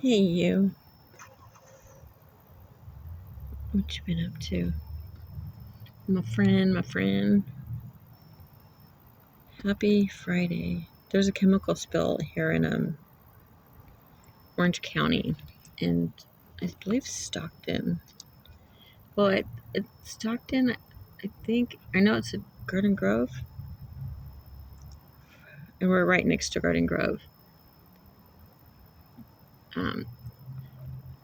Hey you, what you been up to? My friend. Happy Friday. There's a chemical spill here in Orange County, and I believe Stockton. Well, it's Stockton. I think I know it's at Garden Grove, and we're right next to Garden Grove. Um,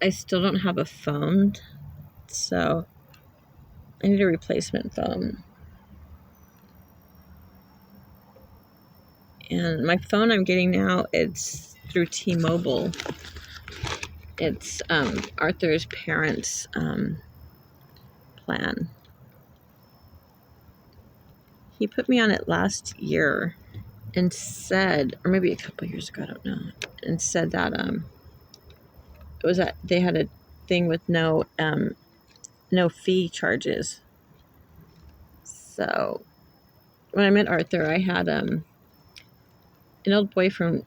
I still don't have a phone, so I need a replacement phone. And my phone I'm getting now, it's through T-Mobile. It's Arthur's parents' plan. He put me on it last year and said, or maybe a couple years ago, I don't know, and said that it was that they had a thing with no fee charges. So when I met Arthur, I had an old boyfriend.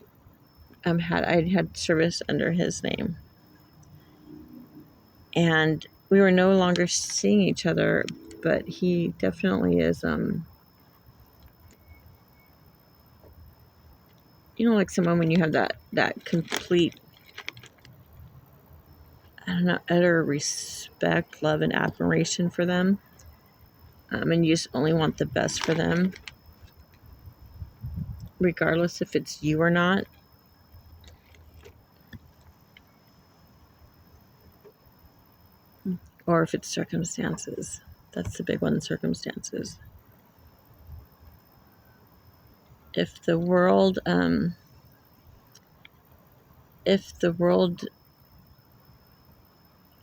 I had service under his name, and we were no longer seeing each other. But he definitely is like someone when you have that complete, I don't know, utter respect, love, and admiration for them. And you just only want the best for them, regardless if it's you or not. Or if it's circumstances. That's the big one, circumstances. If the world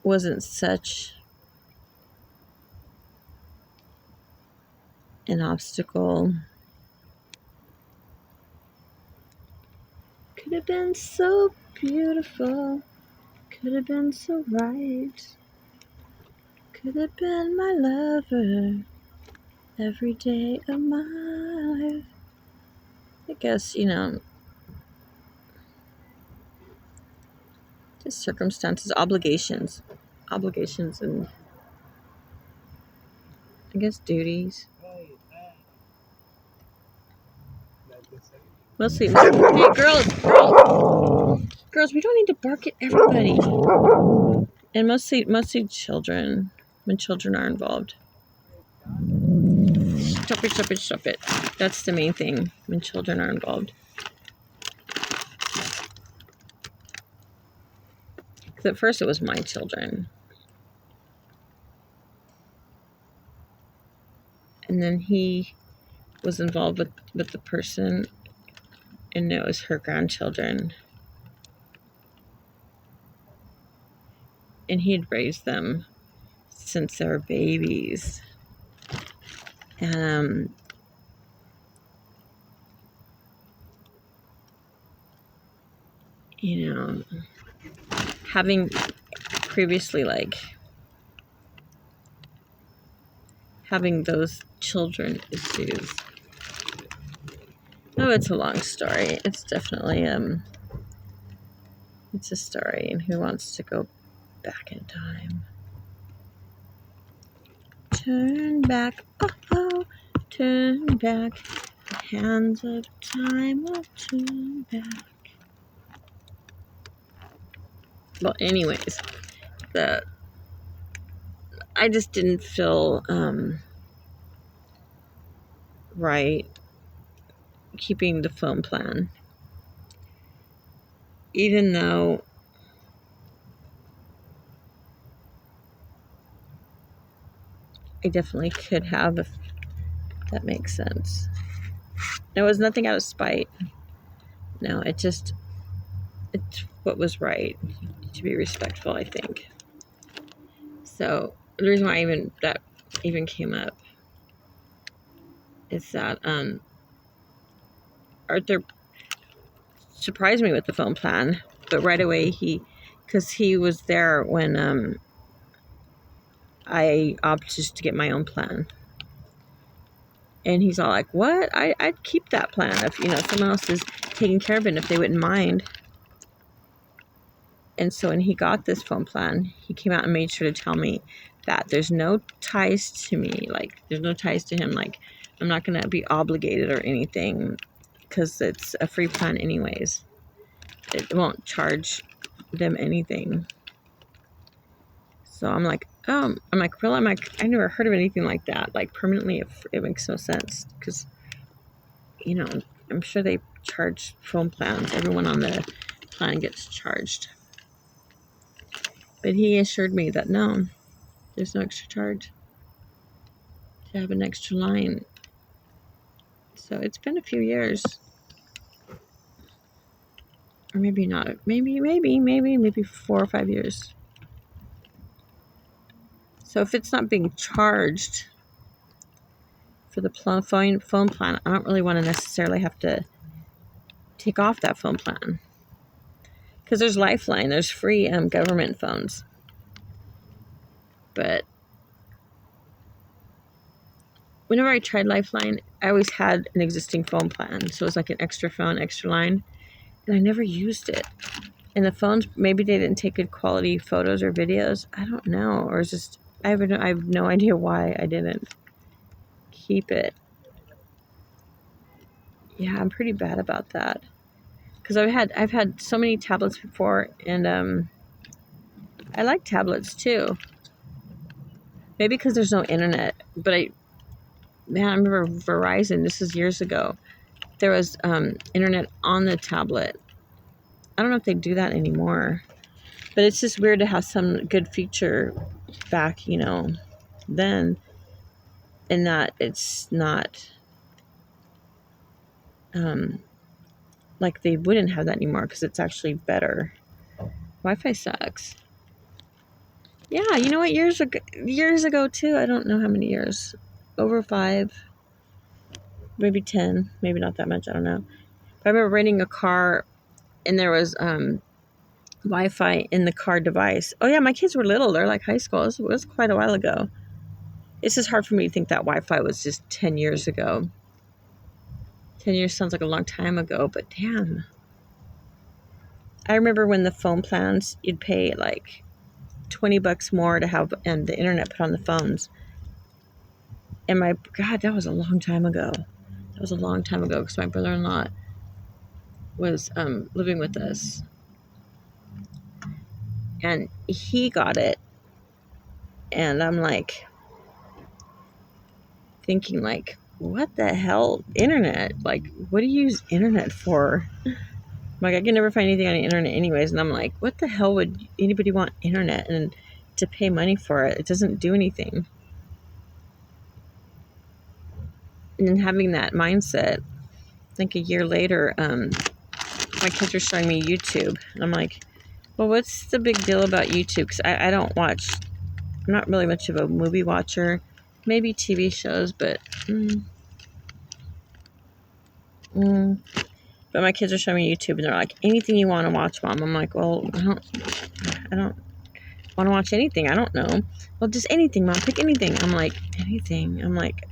wasn't such an obstacle, could have been so beautiful, could have been so right, could have been my lover every day of my life. I guess, just circumstances, obligations, and I guess duties. Mostly, hey girls, we don't need to bark at everybody. And mostly children, when children are involved. Stop it. That's the main thing, when children are involved. Because at first it was my children. And then he was involved with the person, and it was her grandchildren. And he had raised them since they were babies. And having previously, having those children issues. Oh, it's a long story. It's definitely it's a story, and who wants to go back in time? Turn back, oh, turn back. The hands of time will turn back. Well, anyways, I just didn't feel right keeping the phone plan, even though I definitely could have, if that makes sense. It was nothing out of spite. No, it's what was right, to be respectful, I think. So the reason why that even came up is that Arthur surprised me with the phone plan, but right away because he was there when I opted just to get my own plan. And he's all like, what? I'd keep that plan if, someone else is taking care of it, and if they wouldn't mind. And so when he got this phone plan, he came out and made sure to tell me that there's no ties to me. Like, there's no ties to him. Like, I'm not going to be obligated or anything because it's a free plan anyways. It won't charge them anything. So I'm like, oh, really? I never heard of anything like that. Like, permanently, it makes no sense because, you know, I'm sure they charge phone plans. Everyone on the plan gets charged. But he assured me that no, there's no extra charge to have an extra line. So it's been a few years. Or maybe not. Maybe 4 or 5 years. So if it's not being charged for the phone plan, I don't really want to necessarily have to take off that phone plan. Because there's Lifeline. There's free government phones. But whenever I tried Lifeline, I always had an existing phone plan. So it was like an extra phone, extra line. And I never used it. And the phones, maybe they didn't take good quality photos or videos. I don't know. Or it's just, I have no idea why I didn't keep it. Yeah, I'm pretty bad about that. Because I've had so many tablets before, and I like tablets too. Maybe because there's no internet. But I remember Verizon, this is years ago. There was internet on the tablet. I don't know if they do that anymore. But it's just weird to have some good feature back, you know, then, and that it's not, like they wouldn't have that anymore because it's actually better. Wi-Fi sucks. Yeah, you know what? Years ago too. I don't know how many years. Over 5, maybe 10, maybe not that much. I don't know. But I remember renting a car, and there was Wi-Fi in the car device. Oh yeah, my kids were little. They're like high school. It was quite a while ago. It's just hard for me to think that Wi-Fi was just 10 years ago. 10 years sounds like a long time ago, but damn. I remember when the phone plans, you'd pay like $20 more to have the internet put on the phones. And God, that was a long time ago. That was a long time ago because my brother-in-law was living with us. And he got it. And I'm like, thinking like, what the hell? Internet? Like, what do you use internet for? Like, I can never find anything on the internet anyways. And I'm like, what the hell would anybody want internet and to pay money for it? It doesn't do anything. And then having that mindset, I think a year later, my kids are showing me YouTube. And I'm like, well, what's the big deal about YouTube? Because I don't watch, I'm not really much of a movie watcher. Maybe TV shows, but... But my kids are showing me YouTube, and they're like, anything you want to watch, Mom. I'm like, well, I don't want to watch anything. I don't know. Well, just anything, Mom. Pick anything. I'm like, anything. I'm like,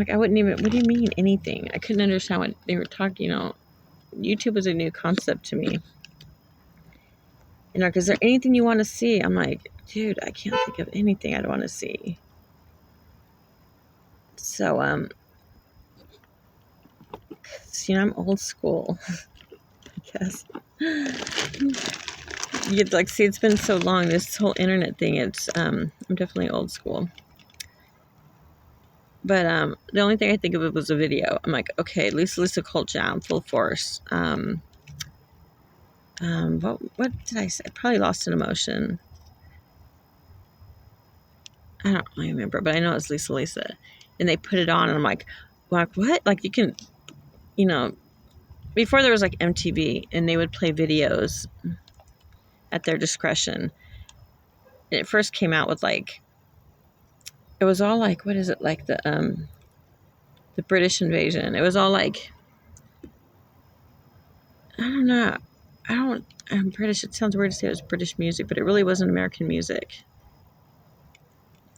I wouldn't even, what do you mean anything? I couldn't understand what they were talking, you know. YouTube was a new concept to me. You know, is there anything you want to see? I'm like, dude, I can't think of anything I'd want to see. So, you know, I'm old school, I guess. You'd like, see, it's been so long, this whole internet thing, it's, I'm definitely old school. But, the only thing I think of it was a video. I'm like, okay, Lisa Cult Jam, full force. What did I say? I probably Lost in Emotion. I don't really remember, but I know it's Lisa. And they put it on, and I'm like, what? Like, you can, you know, before there was like MTV, and they would play videos at their discretion. And it first came out with like, it was all like, what is it, like the British invasion. It was all like, I don't know. I'm British. It sounds weird to say it was British music, but it really wasn't American music.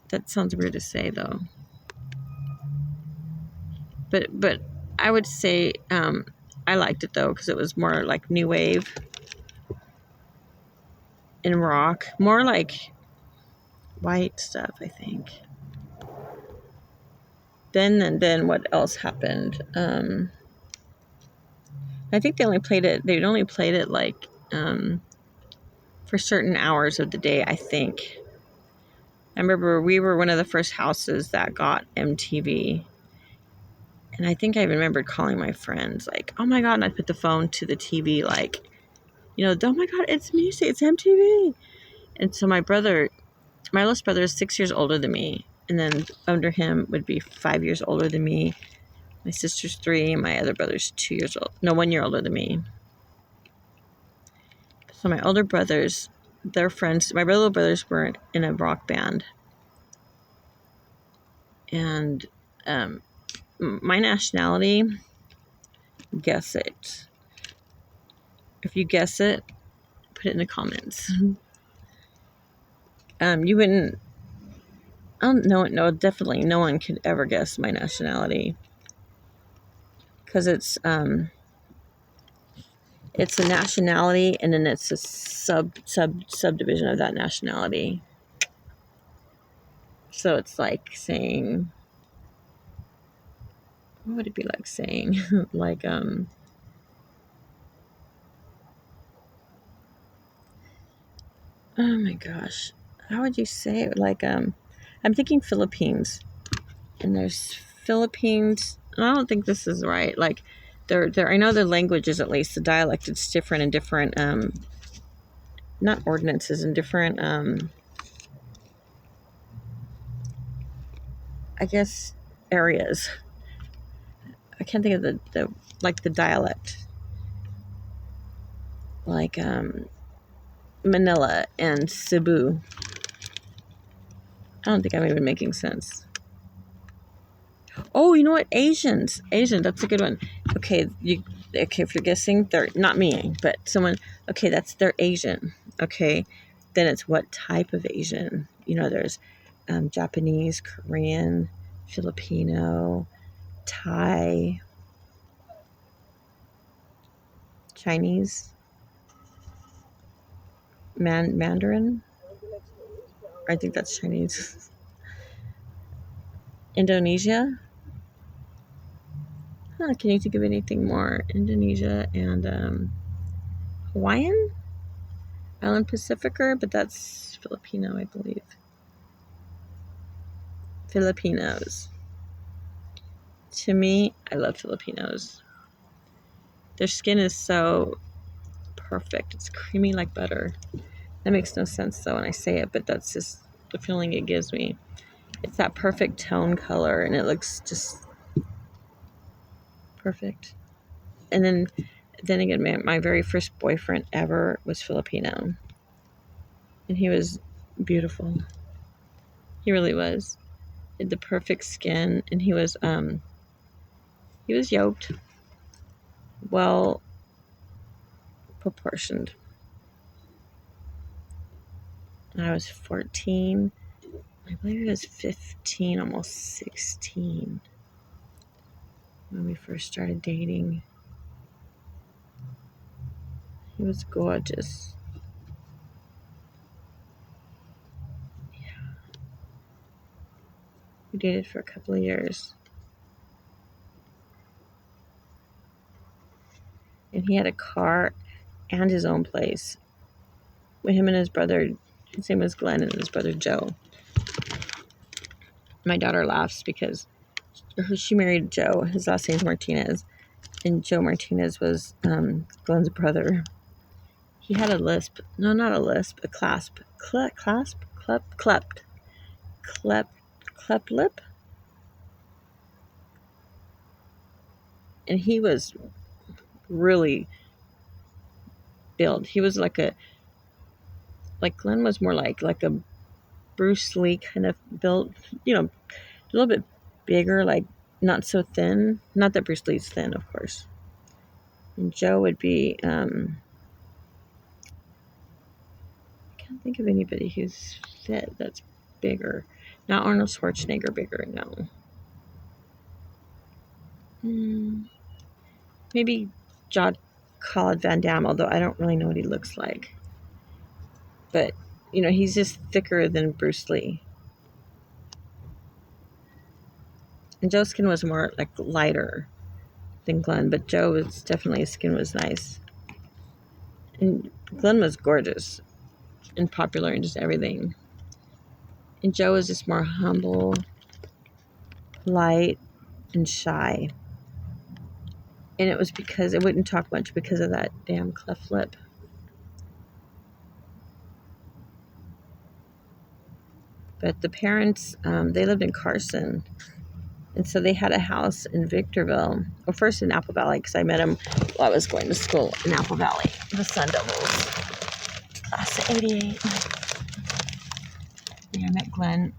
That sounds weird to say, though. But I would say I liked it, though, because it was more like new wave. in rock. More like white stuff, I think. Then what else happened? I think they'd only played it like for certain hours of the day, I think. I remember we were one of the first houses that got MTV. And I think I remembered calling my friends like, oh my God, and I put the phone to the TV like, oh my God, it's music, it's MTV. And so my oldest brother is 6 years older than me. And then under him would be 5 years older than me. My sister's 3, and my other brother's 2 years old. No, 1 year older than me. So my older brothers, their friends, my little brothers were in a rock band. And my nationality, guess it. If you guess it, put it in the comments. You wouldn't, no, definitely no one could ever guess my nationality. Because it's a nationality, and then it's a subdivision of that nationality. So it's like saying, what would it be like saying? Like, oh my gosh, how would you say it? Like, I'm thinking Philippines, and there's Philippines. I don't think this is right. Like, I know their languages, at least the dialect, it's different in different, not ordinances, in different, I guess, areas. I can't think of the dialect. Like, Manila and Cebu. I don't think I'm even making sense. Oh, you know what? Asian, that's a good one. Okay, if you're guessing, they're not me, but someone. Okay, they're Asian. Okay, then it's what type of Asian? There's Japanese, Korean, Filipino, Thai, Chinese, Mandarin. I think that's Chinese. Indonesia. Huh, can you think of anything more? Indonesia and Hawaiian? Island Pacificer, but that's Filipino, I believe. Filipinos. To me, I love Filipinos. Their skin is so perfect. It's creamy like butter. That makes no sense though when I say it, but that's just the feeling it gives me. It's that perfect tone color, and it looks just perfect. And then again, my very first boyfriend ever was Filipino, and he was beautiful. He really was. He had the perfect skin, and he was yoked, well proportioned. And I was 14. I believe he was 15, almost 16 when we first started dating. He was gorgeous. Yeah. We dated for a couple of years. And he had a car and his own place. With him and his brother, his name was Glenn, and his brother Joe. My daughter laughs because she married Joe. His last name's Martinez. And Joe Martinez was Glenn's brother. He had a lisp. No, not a lisp. A clasp. Clept lip. And he was really built. He was like Glenn was more like a Bruce Lee kind of built, a little bit bigger, like not so thin. Not that Bruce Lee's thin, of course. And Joe would be, I can't think of anybody who's fit that's bigger. Not Arnold Schwarzenegger bigger, no. Maybe Jean-Claude Van Damme, although I don't really know what he looks like. but, you know, he's just thicker than Bruce Lee. And Joe's skin was more, like, lighter than Glenn, but Joe was definitely, his skin was nice. And Glenn was gorgeous and popular and just everything. And Joe was just more humble, light, and shy. And it was because it wouldn't talk much because of that damn cleft lip. But the parents, they lived in Carson. And so they had a house in Victorville. Well, first in Apple Valley, because I met him while I was going to school in Apple Valley. The Sun Devils. Class of 88. Yeah, I met Glenn.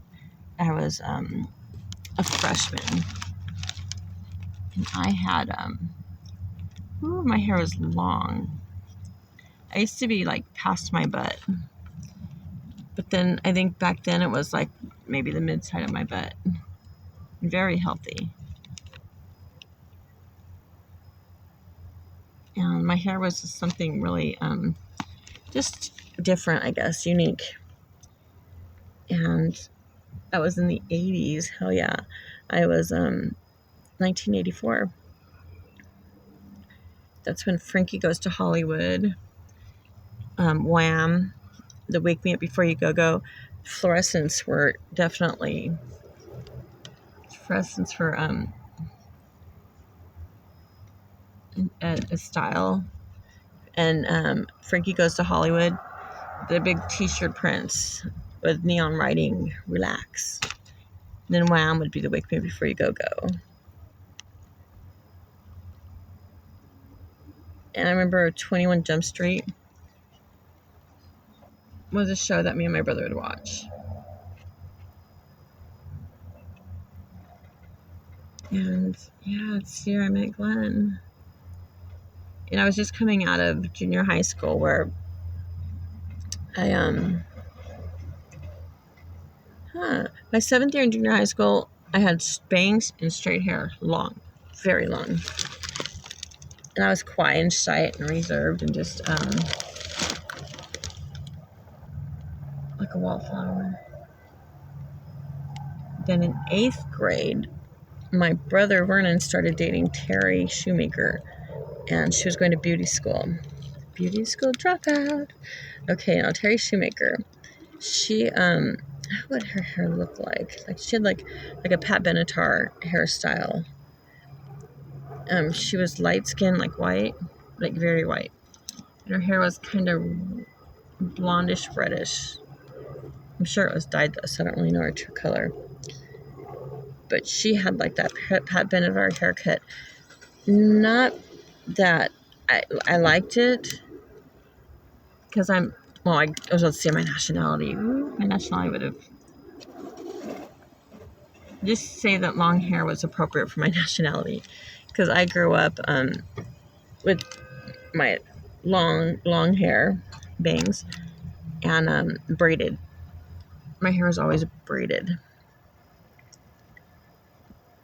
I was a freshman. And I had, my hair was long. I used to be, like, past my butt. But then, I think back then it was, like, maybe the mid-side of my butt. Very healthy. And my hair was just something really, just different, I guess, unique. And that was in the 80s. Hell yeah. I was, 1984. That's when Frankie Goes to Hollywood, Wham, the Wake Me Up Before You Go, Fluorescents were definitely, a style. And Frankie Goes to Hollywood, the big t-shirt prints with neon writing, relax. Then Wham would be the Wake Me Up Before You Go. And I remember 21 Jump Street was a show that me and my brother would watch. And yeah, it's here I met Glenn. And I was just coming out of junior high school where I, my 7th year in junior high school, I had bangs and straight hair, long, very long. And I was quiet and shy and reserved and just, like a wallflower. Then in 8th grade, my brother Vernon started dating Terry Shoemaker, and she was going to beauty school. Beauty school dropout. Okay, now Terry Shoemaker, she, what would her hair look like? Like, she had like a Pat Benatar hairstyle. She was light skinned, like white, like very white. And her hair was kind of blondish, reddish. I'm sure it was dyed though, so I don't really know her true color. But she had like that Pat Benatar haircut. Not that I liked it, because I was about to say my nationality. My nationality would have, just say that long hair was appropriate for my nationality, because I grew up with my long hair, bangs, and braided. My hair was always braided.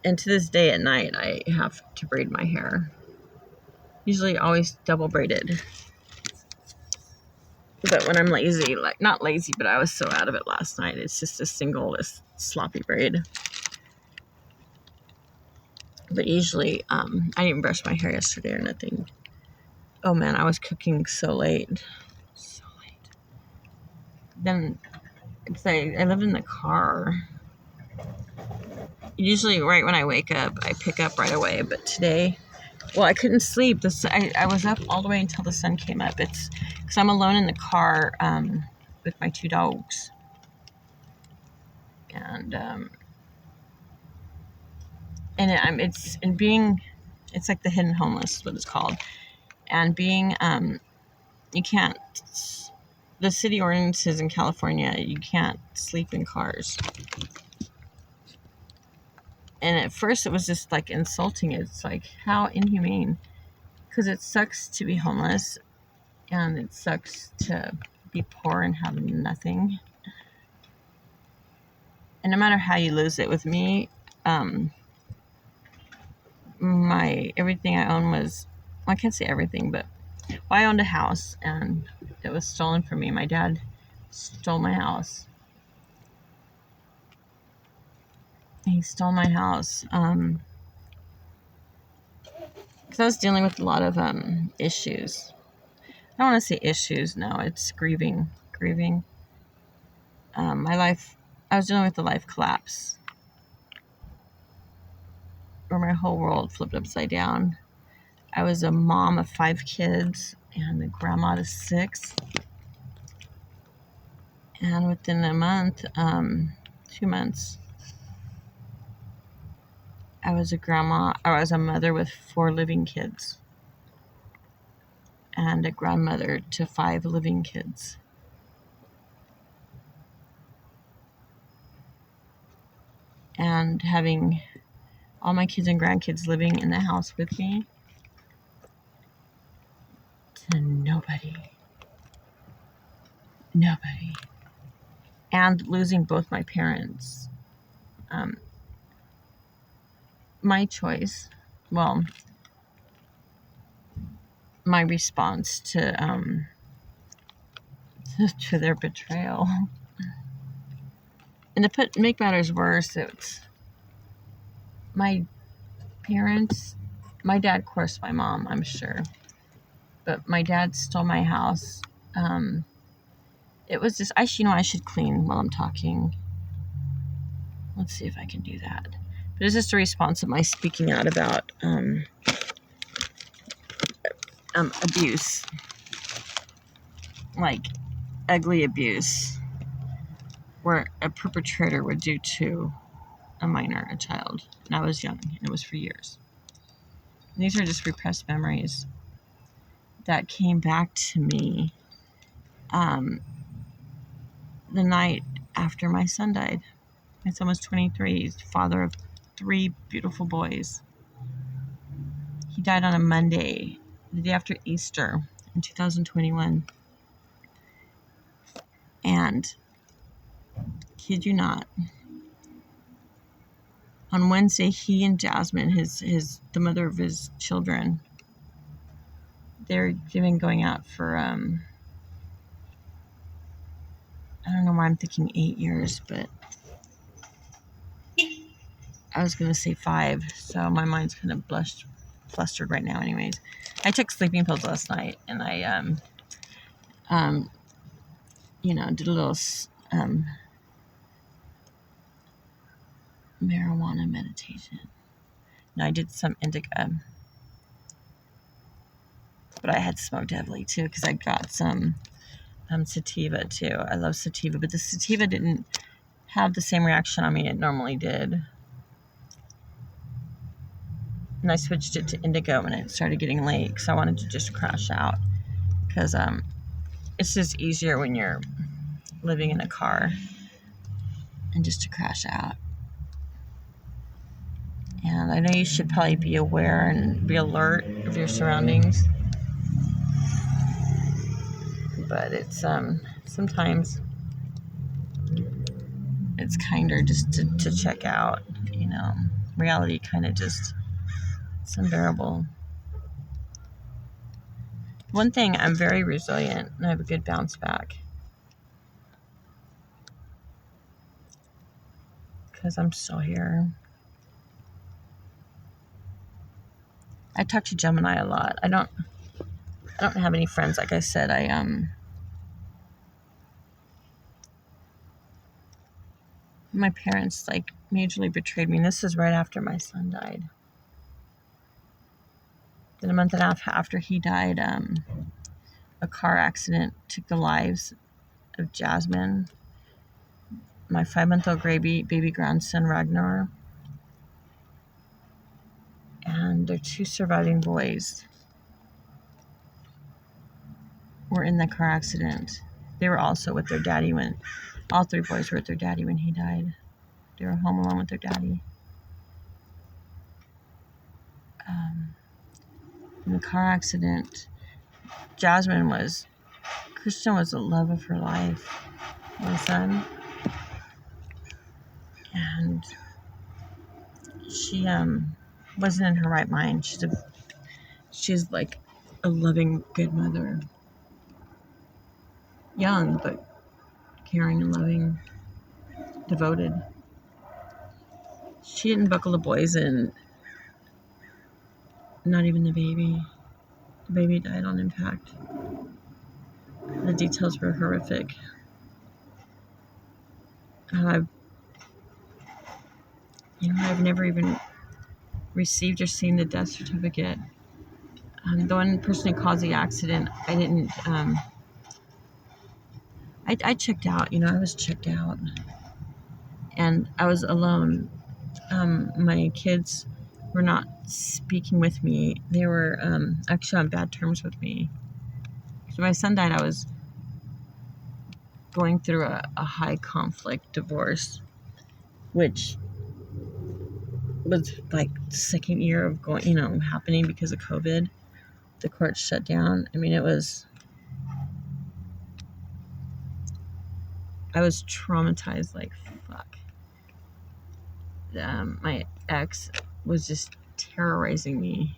And to this day at night, I have to braid my hair. Usually always double braided. But when I'm lazy, like, not lazy, but I was so out of it last night, it's just a single, sloppy braid. But usually, I didn't brush my hair yesterday or nothing. Oh man, I was cooking so late. So late. Then, I live in the car. Usually right when I wake up, I pick up right away. But today, well, I couldn't sleep. I was up all the way until the sun came up. It's because I'm alone in the car with my 2 dogs. And it's like the hidden homeless is what it's called. And being, you can't, the city ordinances in California, you can't sleep in cars. And at first it was just like insulting. It's like, how inhumane. Because it sucks to be homeless, and it sucks to be poor and have nothing. And no matter how you lose it, with me, everything I own was, well, I can't say everything, but I owned a house, and it was stolen from me. My dad stole my house. He stole my house. Because I was dealing with a lot of issues. I don't want to say issues. No, it's grieving. My life. I was dealing with a life collapse, where my whole world flipped upside down. I was a mom of 5 kids and a grandma to 6. And within a month, 2 months, I was a mother with 4 living kids and a grandmother to 5 living kids. And having all my kids and grandkids living in the house with me to nobody. And losing both my parents. My choice, well, my response to their betrayal. And to make matters worse, it's my parents, my dad coerced my mom, I'm sure. But my dad stole my house. It was just, I should clean while I'm talking. Let's see if I can do that. But it's just a response of my speaking out about abuse. Like ugly abuse. Where a perpetrator would do to a minor, a child. And I was young, and it was for years. And these are just repressed memories that came back to me the night after my son died. My son was 23. He's the father of 3 beautiful boys. He died on a Monday, the day after Easter in 2021. And, kid you not, on Wednesday, he and Jasmine, the mother of his children, they're going out for, I don't know why I'm thinking 8 years, but I was going to say 5, so my mind's kind of flustered right now anyways. I took sleeping pills last night, and I, did a little, marijuana meditation. No, I did some indica, but I had smoked heavily too, because I got some, sativa too. I love sativa, but the sativa didn't have the same reaction on me it normally did. And I switched it to indigo when it started getting late, because I wanted to just crash out. Because it's just easier when you're living in a car and just to crash out. And I know you should probably be aware and be alert of your surroundings. But it's sometimes it's kinder just to check out, reality kind of just, it's unbearable. One thing, I'm very resilient and I have a good bounce back. Because I'm still here. I talk to Gemini a lot. I don't have any friends, like I said. My parents majorly betrayed me, and this is right after my son died. Then a month and a half after he died, a car accident took the lives of Jasmine, my 5-month-old baby grandson Ragnar, and their 2 surviving boys were in the car accident. They were also with their daddy all 3 boys were with their daddy when he died. They were home alone with their daddy. In the car accident, Christian was the love of her life, my son. And she wasn't in her right mind. She's like a loving, good mother. Young, but caring and loving, devoted. She didn't buckle the boys in, not even the baby. The baby died on impact. The details were horrific. I've never even received or seen the death certificate. The one person who caused the accident, I didn't, I checked out, I was checked out. And I was alone. My kids were not speaking with me. They were actually on bad terms with me. So my son died, I was going through a high conflict divorce, which was like the second year of going, happening because of COVID. The court shut down. I mean, I was traumatized like fuck. My ex was just terrorizing me.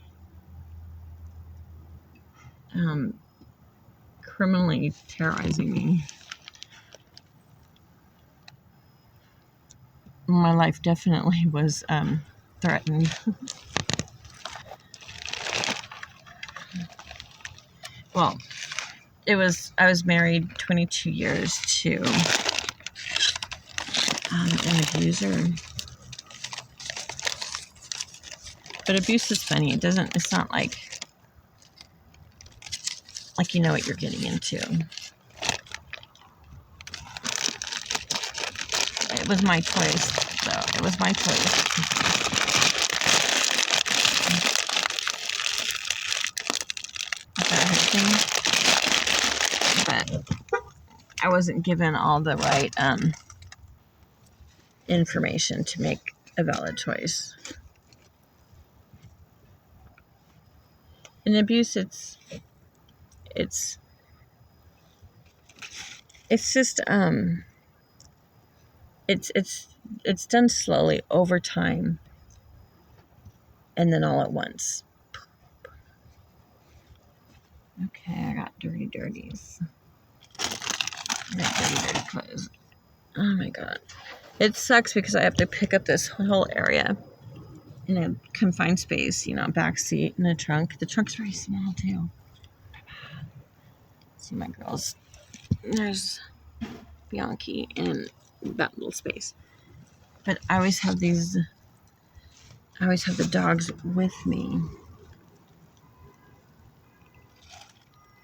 Criminally terrorizing me. My life definitely was threatened. Well, I was married 22 years to an abuser. But abuse is funny. It's not like you know what you're getting into. It was my choice, though. It was my choice. That hurt thing. But I wasn't given all the right information to make a valid choice. In abuse, it's just it's done slowly over time, and then all at once. Okay, I got dirties. I got dirty clothes. Oh my god. It sucks because I have to pick up this whole area in a confined space, back seat and a trunk. The trunk's very small too. See my girls. There's Bianchi in that little space. But I always have the dogs with me.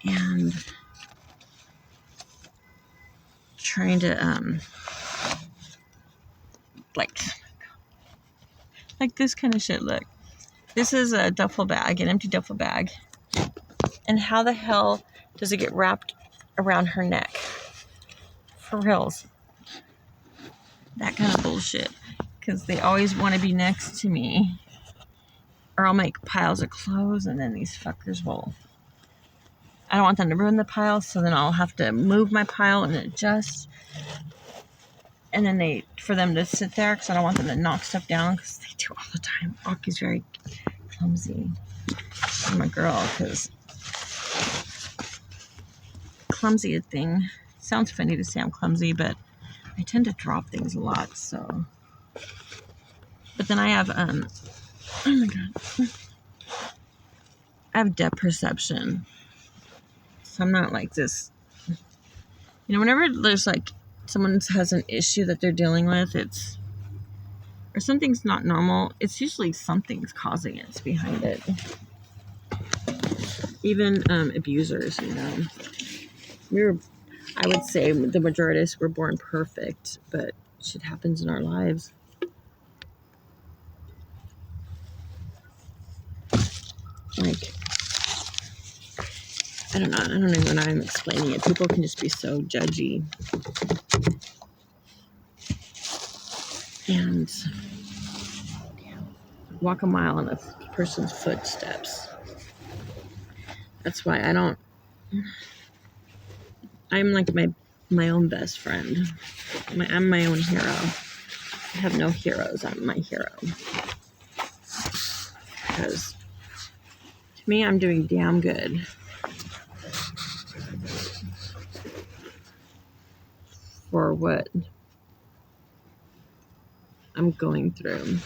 And trying to like this kind of shit. Look, this is a duffel bag, an empty duffel bag, and how the hell does it get wrapped around her neck? For reals, that kind of bullshit. Because they always want to be next to me, or I'll make piles of clothes, and then these fuckers will. I don't want them to ruin the pile, so then I'll have to move my pile and adjust. And then for them to sit there, because I don't want them to knock stuff down, because they do all the time. Aki's very clumsy. I'm a girl, because clumsy thing. Sounds funny to say I'm clumsy, but I tend to drop things a lot, so. But then I have, oh my god. I have depth perception. So I'm not like this. Whenever there's like, someone has an issue that they're dealing with, or something's not normal, it's usually something's causing it. It's behind it. Even abusers, I would say the majority of us were born perfect, but shit happens in our lives. Like, I don't know when I'm explaining it. People can just be so judgy. And walk a mile in a person's footsteps. That's why I'm like my own best friend. I'm my own hero. I have no heroes. I'm my hero. Because to me, I'm doing damn good. for what I'm going through.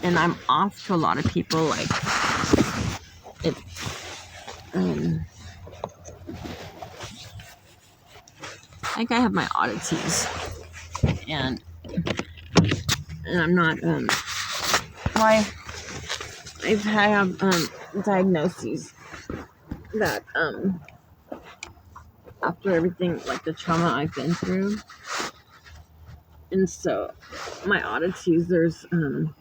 And I'm off to a lot of people, like it like I have my oddities, and I'm not why I have diagnoses that after everything, like the trauma I've been through. And so my oddities, there's some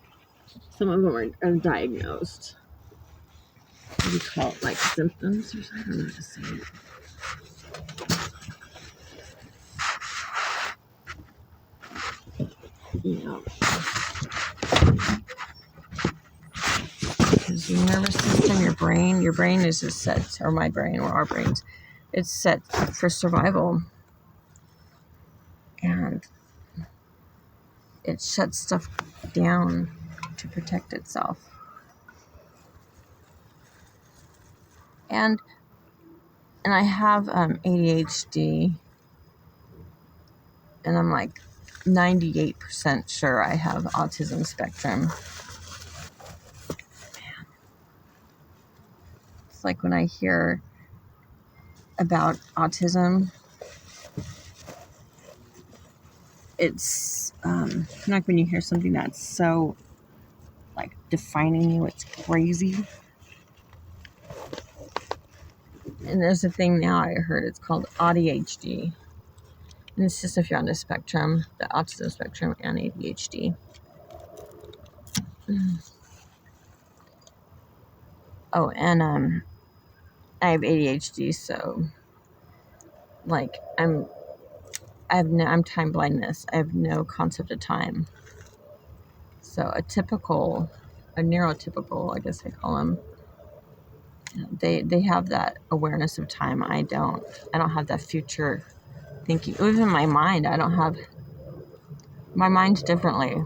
of them are diagnosed. What do you call it, like symptoms or something? I don't know how to say it. You know, because your nervous system, your brain is just set, or my brain, or our brains, it's set for survival. And it shuts stuff down to protect itself. And I have ADHD, and I'm like 98% sure I have autism spectrum. Man. It's like when I hear about autism, it's like when you hear something that's so like defining you, it's crazy. And there's a thing now I heard, it's called ADHD. And it's just if you're on the spectrum, the autism spectrum and ADHD. Oh, and I have ADHD, so like I'm time blindness. I have no concept of time. So a neurotypical, I guess I call them, they have that awareness of time. I don't have that future thinking. Even my mind, I don't have, my mind's differently,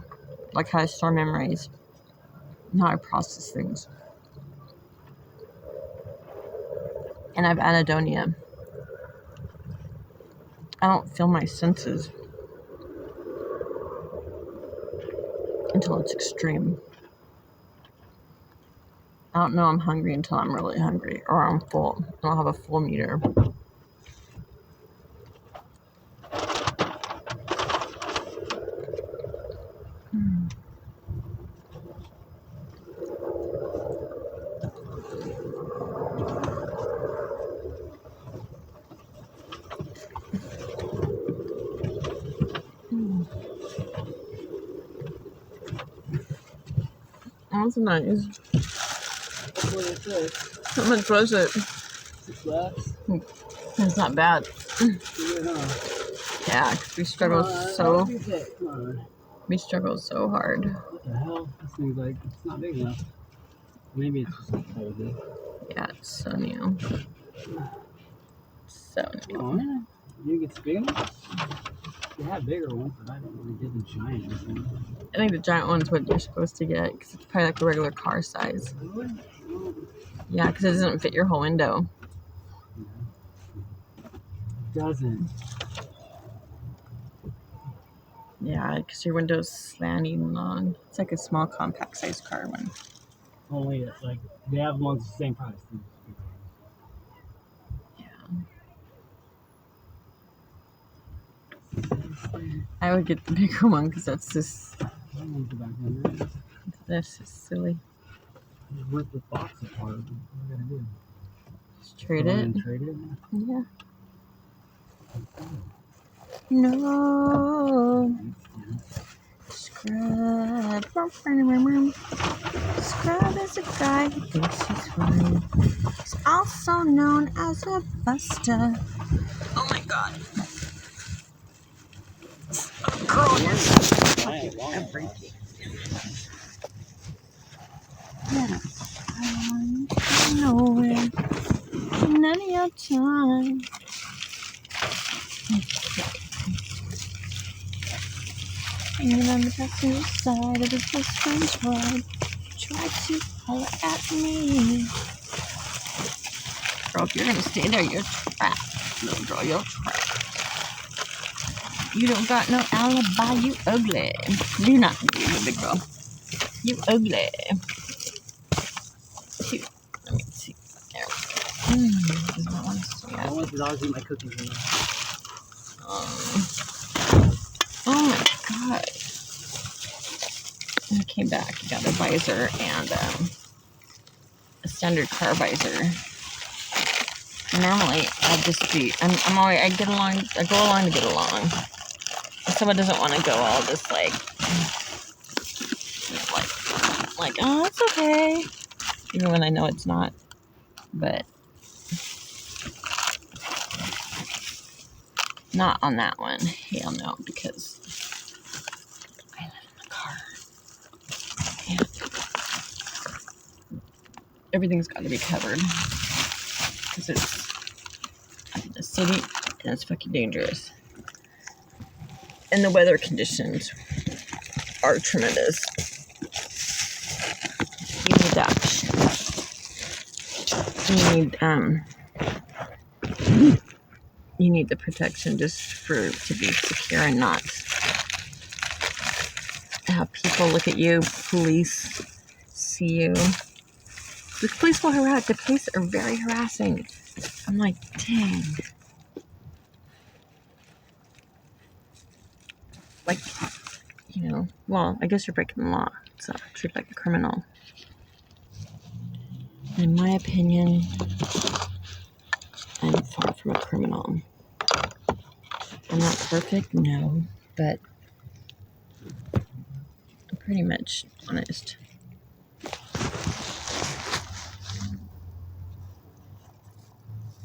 like how I store memories and how I process things. And I have anhedonia. I don't feel my senses until it's extreme. I don't know I'm hungry until I'm really hungry, or I'm full. I don't have a full meter. That's nice. What is this? How much was it? $6. It's not bad. Yeah, because we struggle so hard. What the hell? This thing's like, it's not big enough. Maybe it's just like cozy. Yeah, it's so new. So new. Oh, yeah. You get big enough? They have bigger ones, but I don't really get the giant ones. I think the giant one's what you're supposed to get, because it's probably like a regular car size. Really? Oh. Yeah, because it doesn't fit your whole window. It doesn't. Yeah, because your window's slanting long. It's like a small compact size car one. Only like they have ones the same price. I would get the bigger one because that's just silly. Just rip the box apart. What are you gonna do? Just trade it? Trade it? Yeah. No. Scrub. Scrub is a guy who thinks he's fine. He's also known as a buster. Oh my god. Girl, you're fucking everything. Yeah. I want to know it. None of your time. Hanging on the passenger side of his best friend's ride. Tried to holler at me. Girl, if you're gonna stay there, you're trapped. Little girl, you're trapped. You don't got no alibi. You ugly. Do not be a big girl. You ugly. Cute. Let me see. There we go. Does not want to see I don't want the dogs eat my cookies in there. Oh my god. I came back. I got a visor and a standard car visor. Normally, I'd just be, I'm always, I go along to get along. If someone doesn't want to go, I'll just like, oh, it's okay. Even when I know it's not. But not on that one. Hell no, because I live in the car. And everything's got to be covered. Because it's in the city and it's fucking dangerous. And the weather conditions are tremendous. You need that. You need the protection just to be secure and not have people look at you, police see you. The police will harass. The police are very harassing. I'm like, dang. Like, well, I guess you're breaking the law, so treat like a criminal. In my opinion, I'm far from a criminal. I'm not perfect, no, but I'm pretty much honest.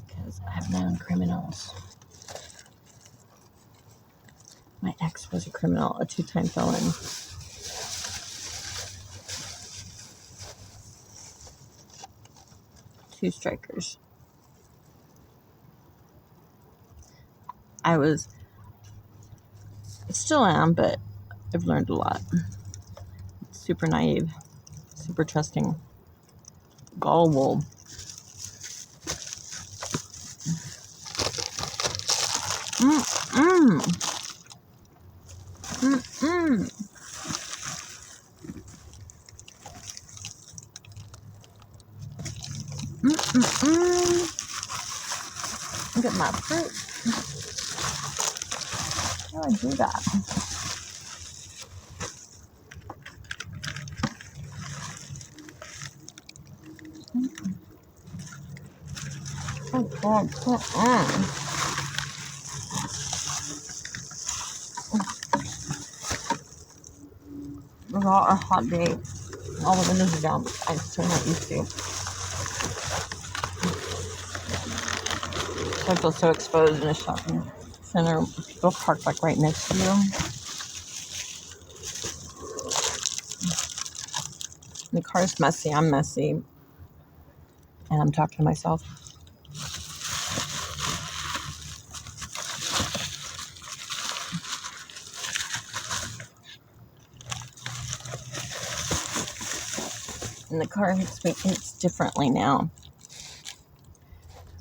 Because I've known criminals. My ex was a criminal, a 2-time felon. Two strikers. I still am, but I've learned a lot. Super naive, super trusting, gullible. Mm-mm. Mm-mm. Mm-mm-mm. Look at my fruit. How do I do that? Oh, God. It was all a hot day. All the windows are down. I'm still not used to. I feel so exposed in a shopping center. People park like right next to you. The car's messy. I'm messy. And I'm talking to myself. And the car hits differently now.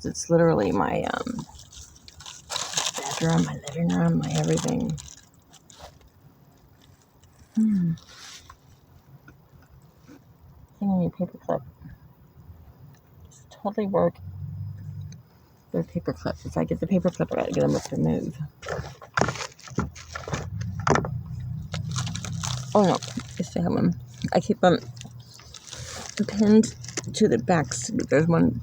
It's literally my bedroom, my living room, my everything. Thing on your paper clip. Just totally work. Their paper clip. If I get the paper clip, I gotta get them to move. Oh no, I still have them. I keep them pinned to the back seat. There's one.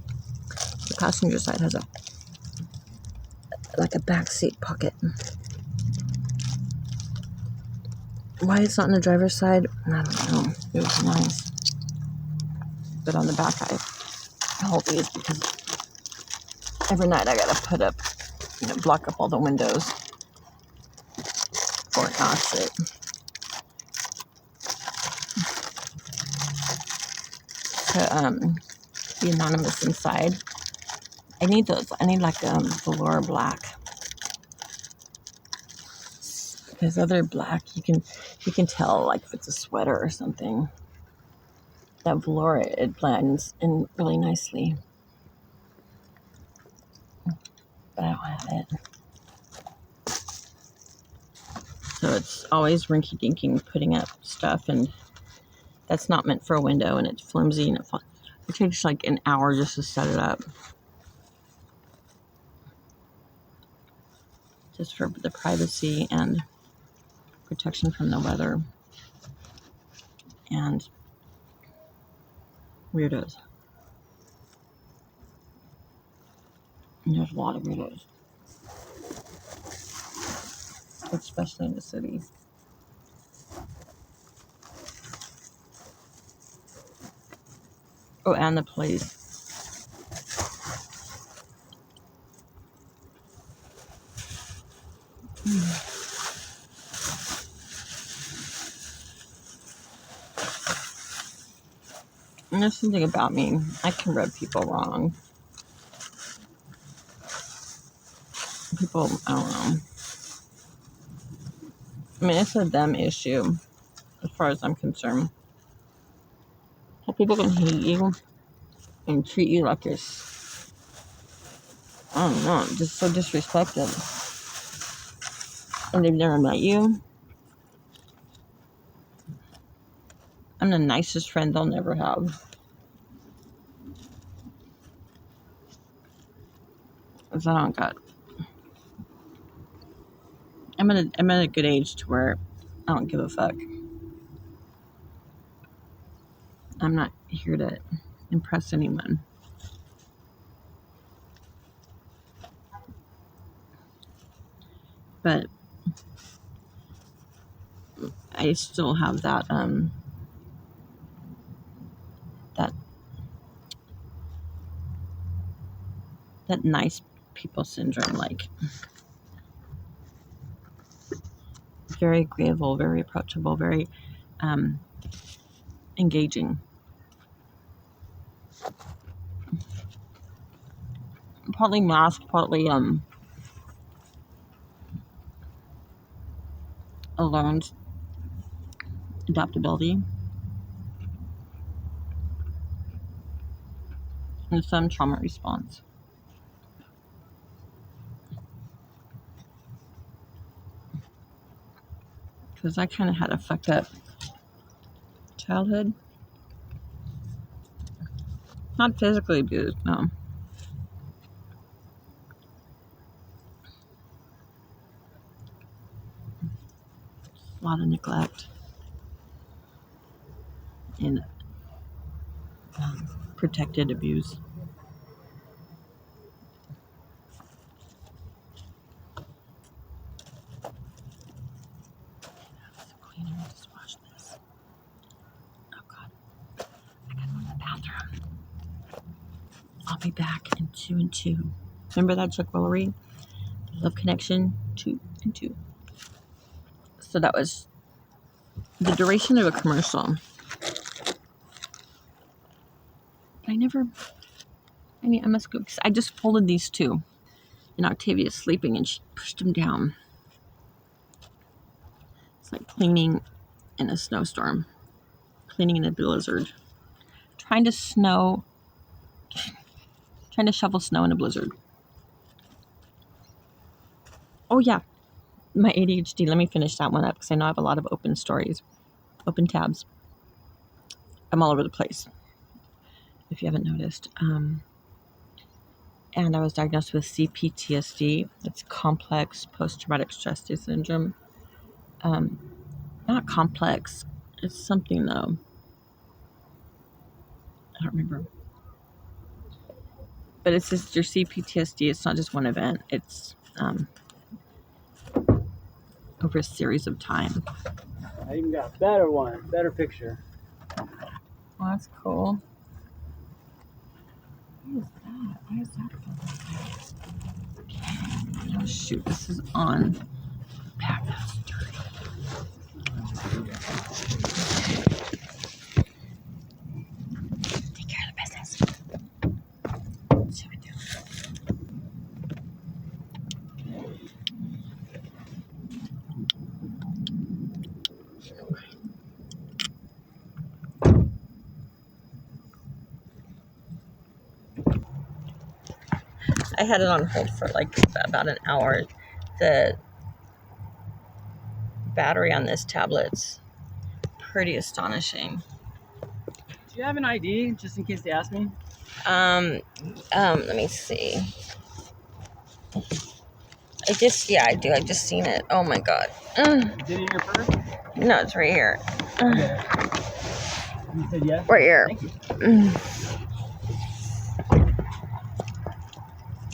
The passenger side has a back seat pocket. Why it's not on the driver's side, I don't know. It was nice, but on the back I hold these because every night I gotta put up, block up all the windows before it knocks it. To be anonymous inside. I need those. I need velour black. Because other black, you can tell like if it's a sweater or something. That velour, it blends in really nicely. But I don't have it. So it's always rinky-dinking putting up stuff, and that's not meant for a window, and it's flimsy, and it takes like an hour just to set it up. Just for the privacy and protection from the weather and weirdos. And there's a lot of weirdos, especially in the city. Oh, and the police. And there's something about me. I can rub people wrong. People, I don't know. I mean, it's a them issue, as far as I'm concerned. How people can hate you and treat you like you're, I don't know, just so disrespected. And they've never met you. I'm the nicest friend they'll never have. Because I don't got... I'm at a good age to where I don't give a fuck. I'm not here to impress anyone. But I still have that that nice people syndrome, like very agreeable, very approachable, very engaging. Partly masked, partly a learned adaptability, and some trauma response. Because I kind of had a fucked up childhood. Not physically abused, no. A lot of neglect and protected abuse. Clean, let me just wash this. Oh God, I gotta go to the bathroom. I'll be back in 2 and 2. Remember that Chuck Woolery? Love Connection 2 and 2. So that was the duration of a commercial. I must go because I just folded these two, and Octavia's sleeping and she pushed them down. It's like cleaning in a snowstorm, cleaning in a blizzard, trying to shovel snow in a blizzard. Oh yeah, my ADHD. Let me finish that one up because I know I have a lot of open stories, open tabs. I'm all over the place, if you haven't noticed. And I was diagnosed with CPTSD. It's complex post-traumatic stress syndrome. Not complex. It's something though. I don't remember. But it's just your CPTSD. It's not just one event. It's over a series of time. I even got a better one, better picture. Well, that's cool. What is that? Why is that going? Oh shoot! This is on. Pack that's dirty. Take care of the business. Let's see what we do. I had it on hold for like about an hour. battery on this tablet's pretty astonishing. Do you have an ID just in case they ask me? Let me see. I do. I just seen it. Oh my god. Is it in your purse? No, it's right here. Okay. You said yes? Right here. Thank you.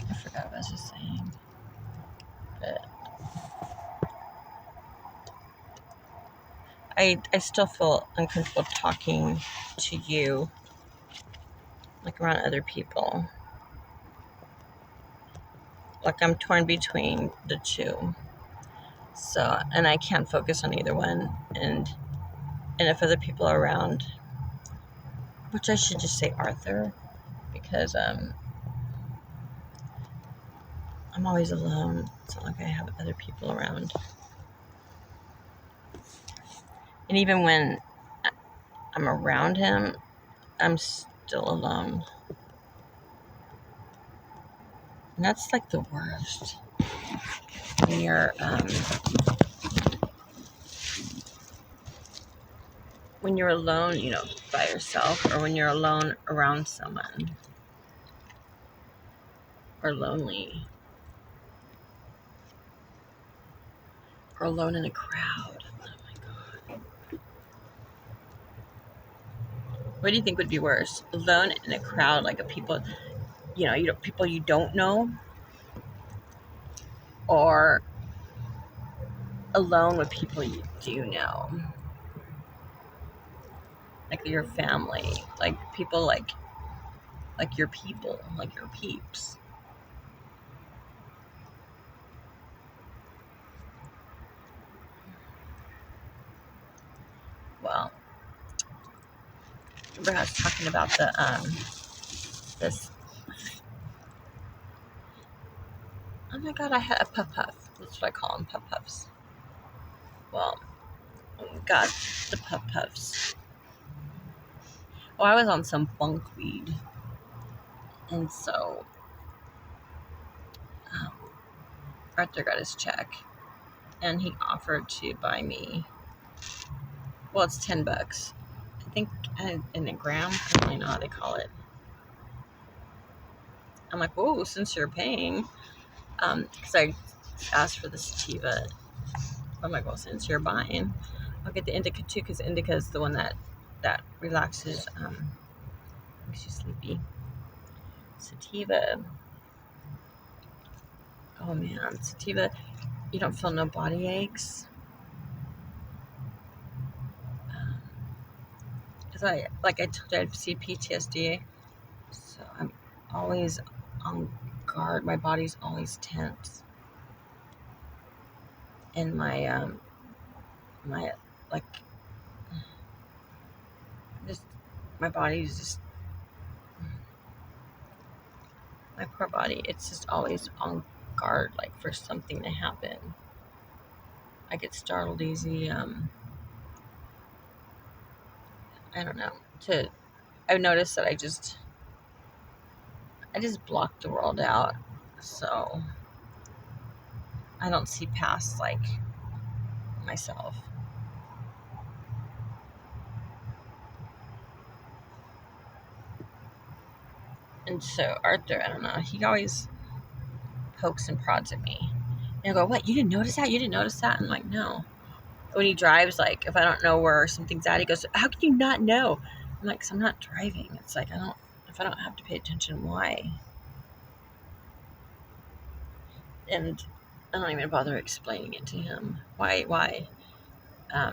I forgot what I was just saying. But I still feel uncomfortable talking to you, like around other people. Like I'm torn between the two. So, and I can't focus on either one. And if other people are around, which I should just say Arthur, because I'm always alone. It's not like I have other people around. And even when I'm around him, I'm still alone. And that's like the worst. When you're alone, you know, by yourself, or when you're alone around someone, or lonely, or alone in a crowd. Oh my god. What do you think would be worse? Alone in a crowd, like a people, people you don't know, or alone with people you do know, like your family, like people, like your people, like your peeps. Well, remember I was talking about this. Oh my god, I had a puff puff. That's what I call them, puff puffs. Well, got the puff puffs. Well, I was on some funk weed, and so um, Arthur got his check, and he offered to buy me. Well, it's $10. I think in a gram. I don't really know how they call it. I'm like, whoa, since you're paying, because I asked for the sativa. I'm like, well, since you're buying, I'll get the indica too, because indica is the one that relaxes, makes you sleepy. Sativa. Oh man, sativa. You don't feel no body aches. Because I told you, I see PTSD, so I'm always on guard. My body's always tense, and my like just my body's just my poor body. It's just always on guard, like for something to happen. I get startled easy. I don't know. I've noticed that I just block the world out, so I don't see past like myself. And so Arthur, I don't know, he always pokes and prods at me. And I go, what, you didn't notice that? You didn't notice that? I'm like, no. When he drives, like, if I don't know where something's at, he goes, how can you not know? I'm like, 'cause I'm not driving. It's like, if I don't have to pay attention, why? And I don't even bother explaining it to him. Why? I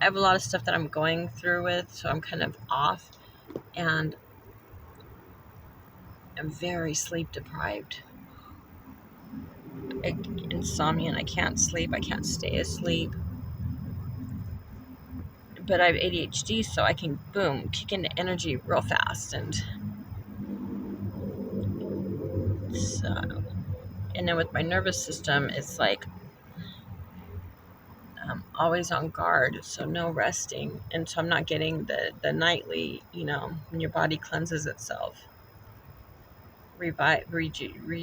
have a lot of stuff that I'm going through with, so I'm kind of off. And I'm very sleep deprived. Insomnia, and I can't sleep. I can't stay asleep. But I have ADHD, so I can, boom, kick into energy real fast. And so, and then with my nervous system, it's like I'm always on guard, so no resting. And so I'm not getting the nightly, when your body cleanses itself, rejuvenate.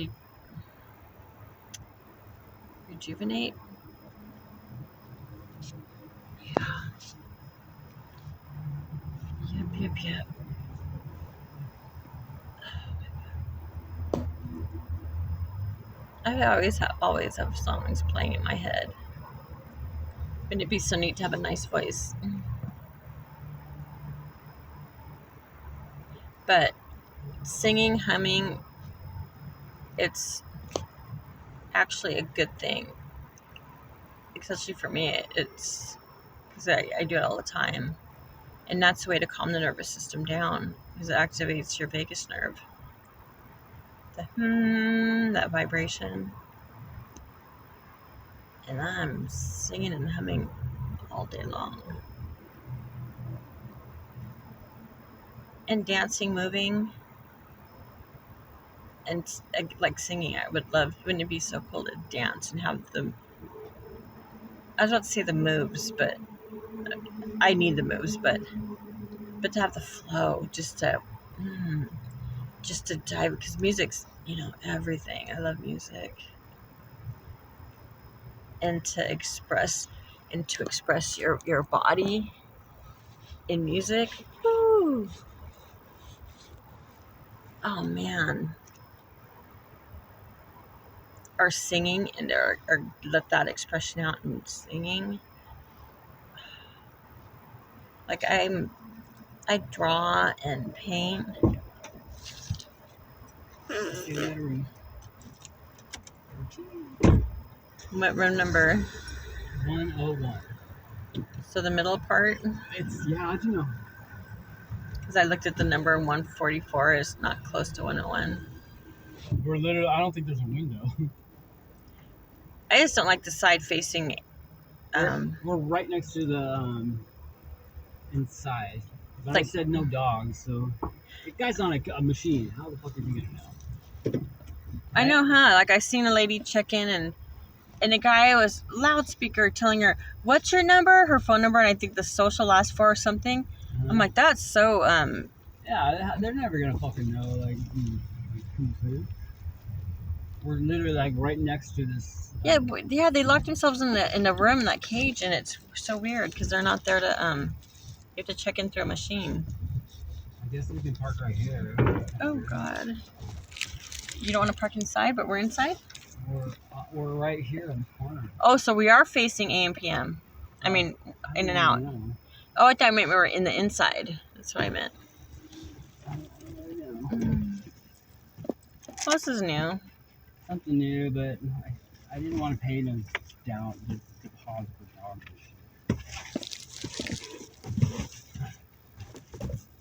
Yep. I always have songs playing in my head. Wouldn't it be so neat to have a nice voice? But singing, humming, it's actually a good thing. Especially for me, it's because I do it all the time. And that's a way to calm the nervous system down because it activates your vagus nerve. That vibration. And I'm singing and humming all day long. And dancing, moving, and like singing. I would love, wouldn't it be so cool to dance and have the, I was about to say the moves, but I need the moves, but to have the flow, just to dive, because music's, everything. I love music. And to express your body in music. Woo! Oh man. Or singing and or let that expression out in singing. Like I draw and paint. What room number? 101. So the middle part? How'd you know? Because I looked at the number 144 is not close to 101. We're literally, I don't think there's a window. I just don't like the side facing. We're right next to the inside. But I Like- said no dogs, so the guy's on a machine. How the fuck are you gonna know? I know, huh? Like I seen a lady check in and the guy was loudspeaker telling her, "What's your number?" Her phone number, and I think the social last four or something. I'm like, that's so Yeah, they're never gonna fucking know like who's who. We're literally like right next to this. Yeah, they locked themselves in the room in that cage, and it's so weird because they're not there to you have to check in through a machine. I guess we can park right here. Oh God. You don't want to park inside, but we're inside? We're right here in the corner. Oh, so we are facing AM PM. I mean, in and out. Oh, I thought I meant we were in the inside. That's what I meant. Well, this is new. Something new, but I didn't want to pay them down the deposit for dogs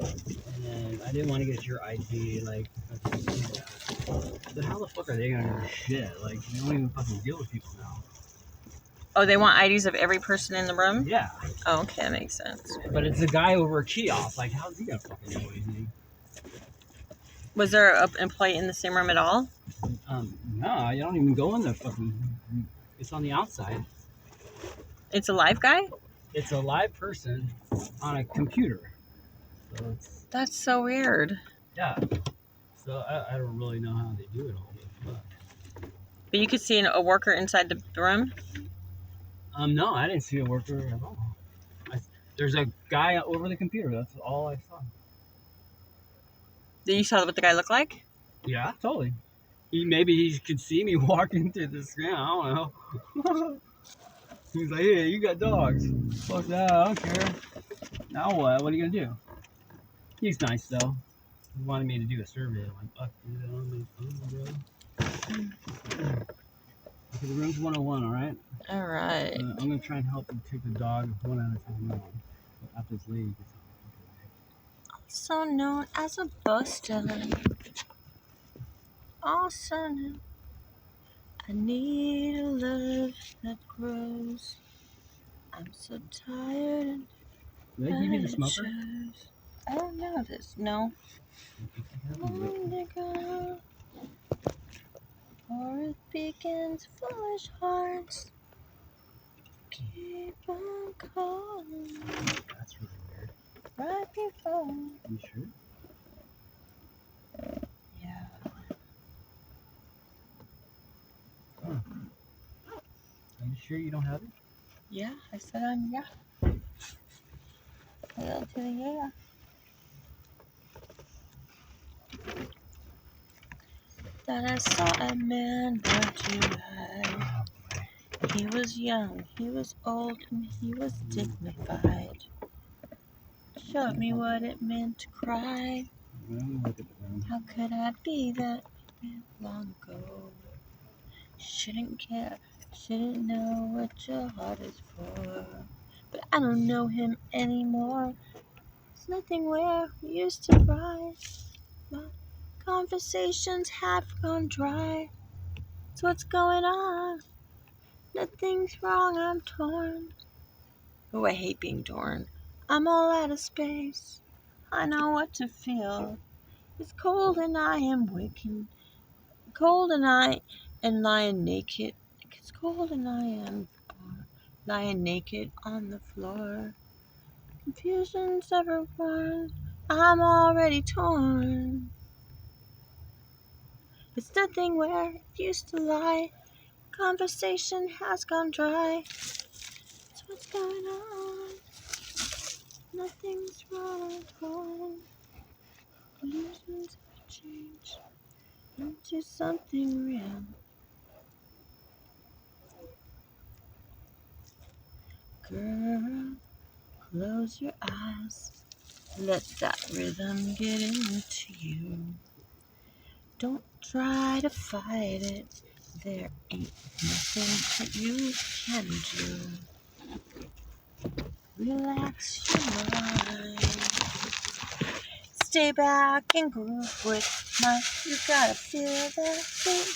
and then I didn't want to get your ID, like, but how the fuck are they gonna know shit? Like, they don't even fucking deal with people now. Oh, they want IDs of every person in the room? Yeah. Oh, okay, that makes sense. But it's a guy over a kiosk. Like, how's he gonna fucking know anything? Was there an employee in the same room at all? No, you don't even go in the fucking. It's on the outside. It's a live guy? It's a live person on a computer. So it's, That's so weird. yeah. So I don't really know how they do it all. But you could see a worker inside the room? No, I didn't see a worker at all. There's a guy over the computer. That's all I saw. Did you saw what the guy looked like? Yeah, totally. Maybe he could see me walking through the screen. I don't know. He's like, "Hey, you got dogs? Fuck that, I don't care." Now what? What are you gonna do? He's nice though. He wanted me to do a survey. I'm like, fuck, dude, I'm on my phone, bro. Okay, the room's 101, all right? All right. I'm gonna try and help you take the dog one at a time now. After this lady gets out. Also known as a buster. Also known. I need a love that grows. I'm so tired. Did they give you the smoker? I don't know this. No. Indigo, or it begins foolish hearts. Keep on calling. That's really weird. Right before. You sure? Yeah. Huh. Are you sure you don't have it? Yeah, I said yeah. A little to the yeah. that I saw a man brought to life. He was young, he was old, and he was dignified. Showed me what it meant to cry. How could I be that long ago? Shouldn't care, shouldn't know what your heart is for. But I don't know him anymore. There's nothing where we used to ride. My conversations have gone dry. So what's going on? Nothing's wrong, I'm torn. Oh, I hate being torn. I'm all out of space. I know what to feel. It's cold and I am waking. Cold and I am lying naked. It's cold and I am lying naked on the floor. Confusion's everyone. I'm already torn. It's nothing where it used to lie. Conversation has gone dry. So what's going on? Nothing's wrong. Illusions have changed into something real. Girl, close your eyes. Let that rhythm get into you. Don't try to fight it. There ain't nothing that you can do. Relax your mind. Stay back and groove with mine. You gotta feel that beat.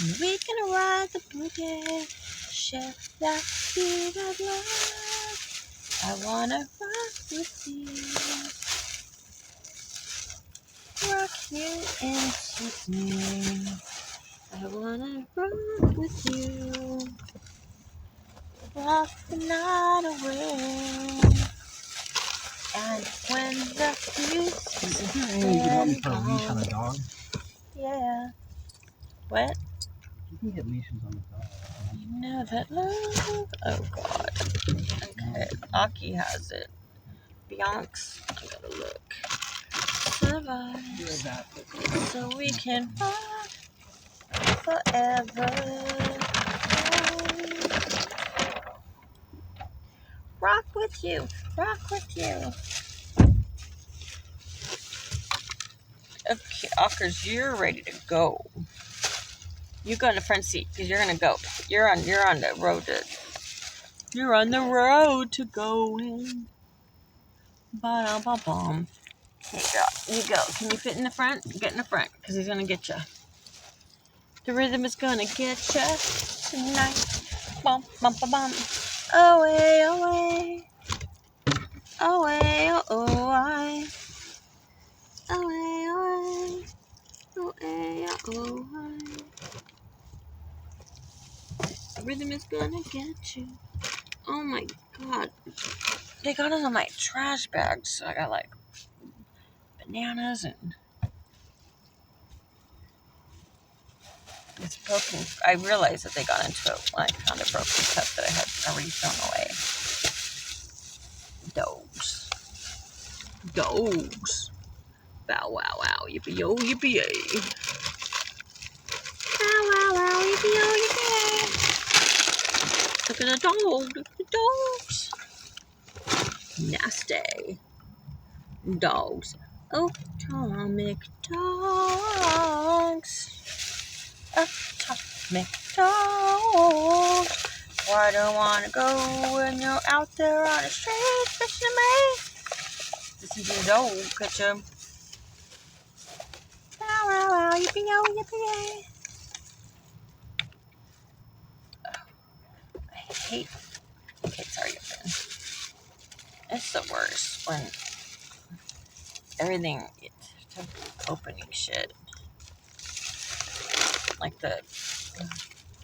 And we can ride the boogie. Share that beat of love. I wanna rock with you. Rock you into me. I wanna rock with you. Rock the night away. And when the music Is there any way you can help me put a leash on the dog? Yeah. What? You can get leashes on the dog. You know that love. Oh God. Okay. Aki has it. Bianx. I gotta look. Survive. So we can rock forever. Rock with you. Rock with you. Okay, Ockers, you're ready to go. You go in the front seat because you're gonna go. You're on the road to going. Ba-dum-ba-bum. Here you go. Can you fit in the front? Get in the front because he's gonna get you. The rhythm is gonna get you tonight. Bum bum bum bum. Away, away, away, oh, oh, I. Away, away, away, oh, I. The rhythm is gonna get you. Oh my God. They got it on my trash bags. So I got like bananas and it's broken. I realized that they got into it when I found a broken cup that I had already thrown away. Dogs. Dogs. Bow wow wow. Yippee yo yippee yay. Bow wow wow yippee yo yippee yay. Look at the dog. Look at the dogs. Nasty. Dogs. Atomic dogs. Atomic dogs. Why don't wanna go when you're out there on the street fishing me? Listen to the dog catch 'em. Bow wow wow yippee yo yippee yay. I hate. Okay, sorry. It's the worst when everything it's opening shit like the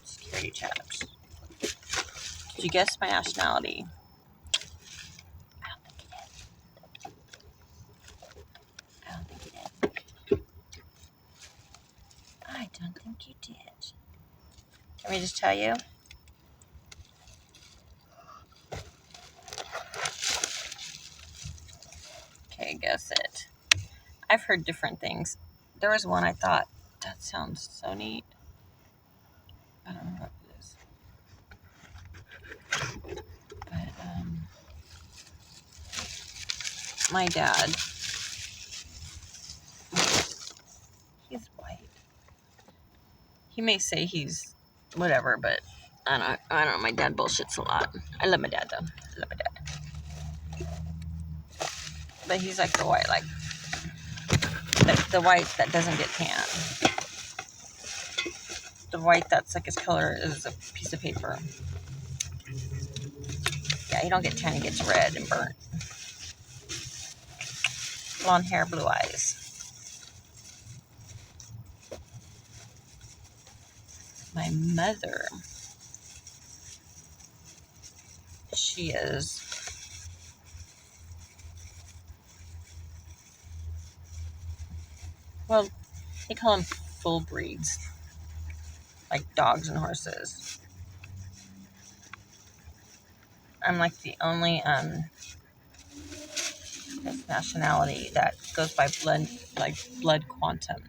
security tabs. Did you guess my nationality? I don't think you did. Let me just tell you. Okay, guess it. I've heard different things. There was one I thought That sounds so neat. I don't know what it is. But, my dad, he's white. He may say he's whatever, but I don't know. My dad bullshits a lot. I love my dad, though. I love my dad. But he's like the white, like, the white that doesn't get tan. The white that's like his color is a piece of paper. Yeah, he don't get tan, he gets red and burnt. Blonde hair, blue eyes. My mother, she is, well, they call them full breeds, like dogs and horses. I'm like the only nationality that goes by blood, like blood quantum.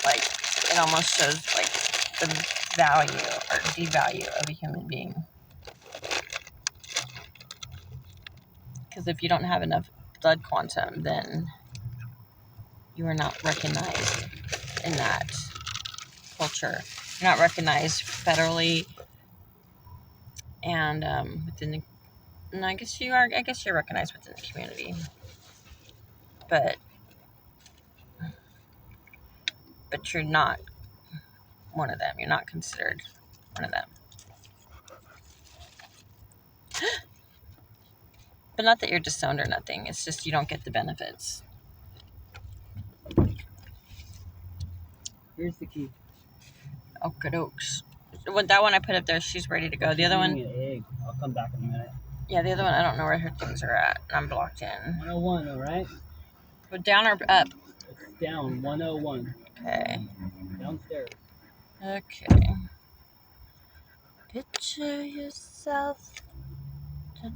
Like, it almost shows like the value or devalue of a human being. Because if you don't have enough blood quantum, then you are not recognized in that culture. You're not recognized federally and within the. And I guess you are. I guess you're recognized within the community, but you're not one of them. You're not considered one of them. But not that you're disowned or nothing. It's just you don't get the benefits. Here's the key. Okie dokes. That one I put up there, she's ready to go. The other one, An egg. I'll come back in a minute. yeah, the other one, I don't know where her things are at. I'm blocked in. 101, though, right? Go down or up? It's down. 101. Okay. Downstairs. Okay. Picture yourself. A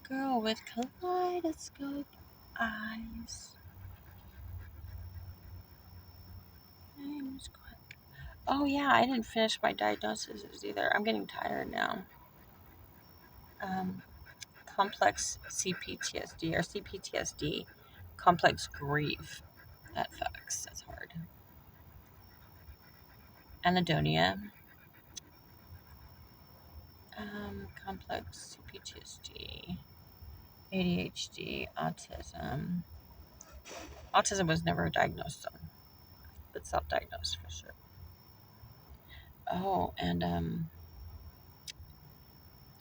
girl with kaleidoscope eyes. Oh yeah, I didn't finish my diagnosis either. I'm getting tired now. Complex CPTSD or CPTSD. Complex grief. That fucks. That's hard. Anhedonia. Complex CPTSD. ADHD. Autism. Autism was never diagnosed though, but self-diagnosed for sure. Oh, and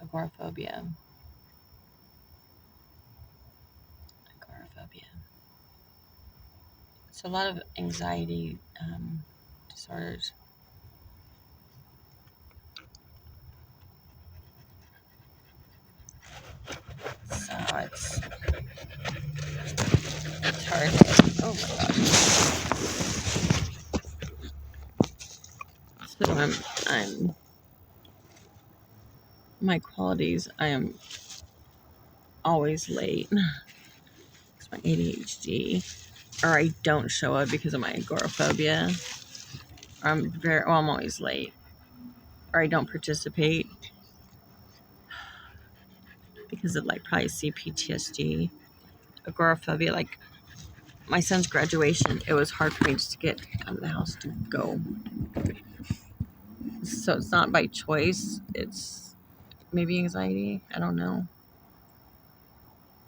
agoraphobia. Agoraphobia. So a lot of anxiety disorders. So it's hard. Oh my gosh. So I'm my qualities. I am always late. It's my ADHD, or I don't show up because of my agoraphobia. Or I'm always late, or I don't participate because of like probably CPTSD, agoraphobia. Like my son's graduation, it was hard for me just to get out of the house to go. So it's not by choice. It's maybe anxiety. I don't know.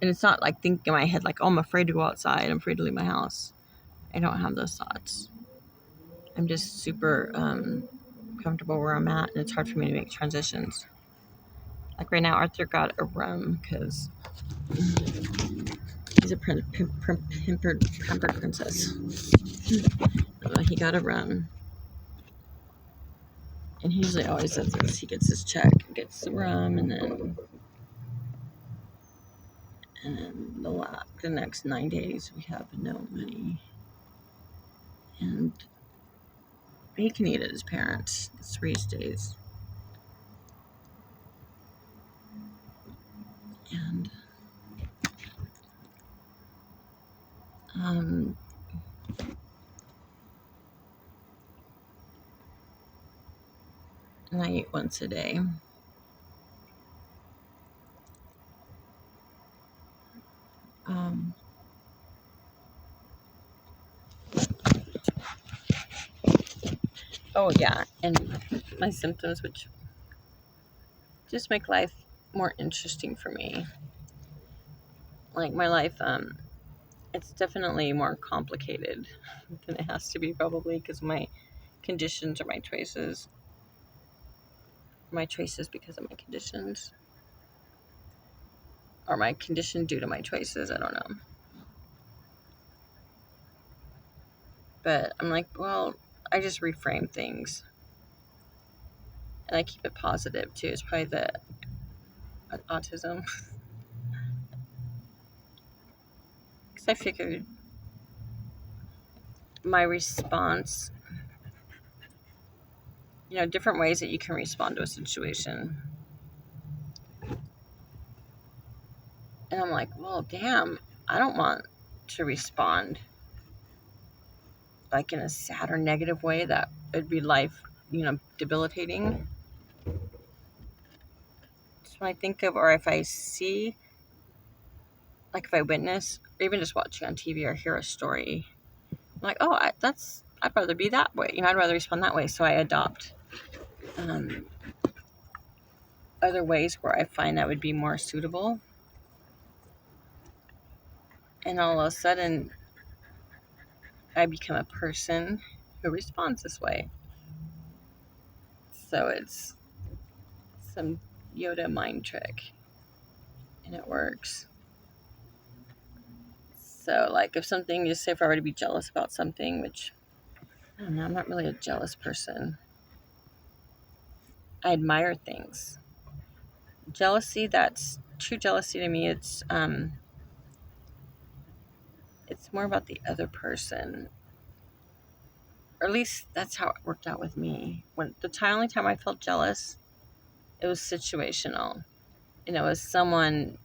And it's not like thinking in my head like, oh, I'm afraid to go outside. I'm afraid to leave my house. I don't have those thoughts. I'm just super comfortable where I'm at, and it's hard for me to make transitions. Like right now, Arthur got a rum because he's a pampered princess. He got a rum. And he usually always does this. He gets his check, gets the rum, and then the next 9 days we have no money. And he can eat at his parents'. That's where he stays. And and I eat once a day. Oh yeah, and my symptoms, which just make life more interesting for me. Like my life, it's definitely more complicated than it has to be, probably because of my conditions or my choices. My choices because of my conditions, or my condition due to my choices. I don't know. But I'm like, well, I just reframe things, and I keep it positive too. It's probably the autism, because I figured my response, different ways that you can respond to a situation. And I'm like, well, damn, I don't want to respond like in a sad or negative way that would be life, debilitating. So when I think of, or if I see, like if I witness, or even just watching on TV or hear a story, I'm like, oh, I'd rather be that way. I'd rather respond that way. So I adopt other ways where I find that would be more suitable. And all of a sudden, I become a person who responds this way. So it's some Yoda mind trick, and it works. So, like, if something, just say if I were to be jealous about something, which, I don't know, I'm not really a jealous person. I admire things. Jealousy, that's true jealousy to me. It's more about the other person. Or at least that's how it worked out with me. When only time I felt jealous, it was situational. And it was someone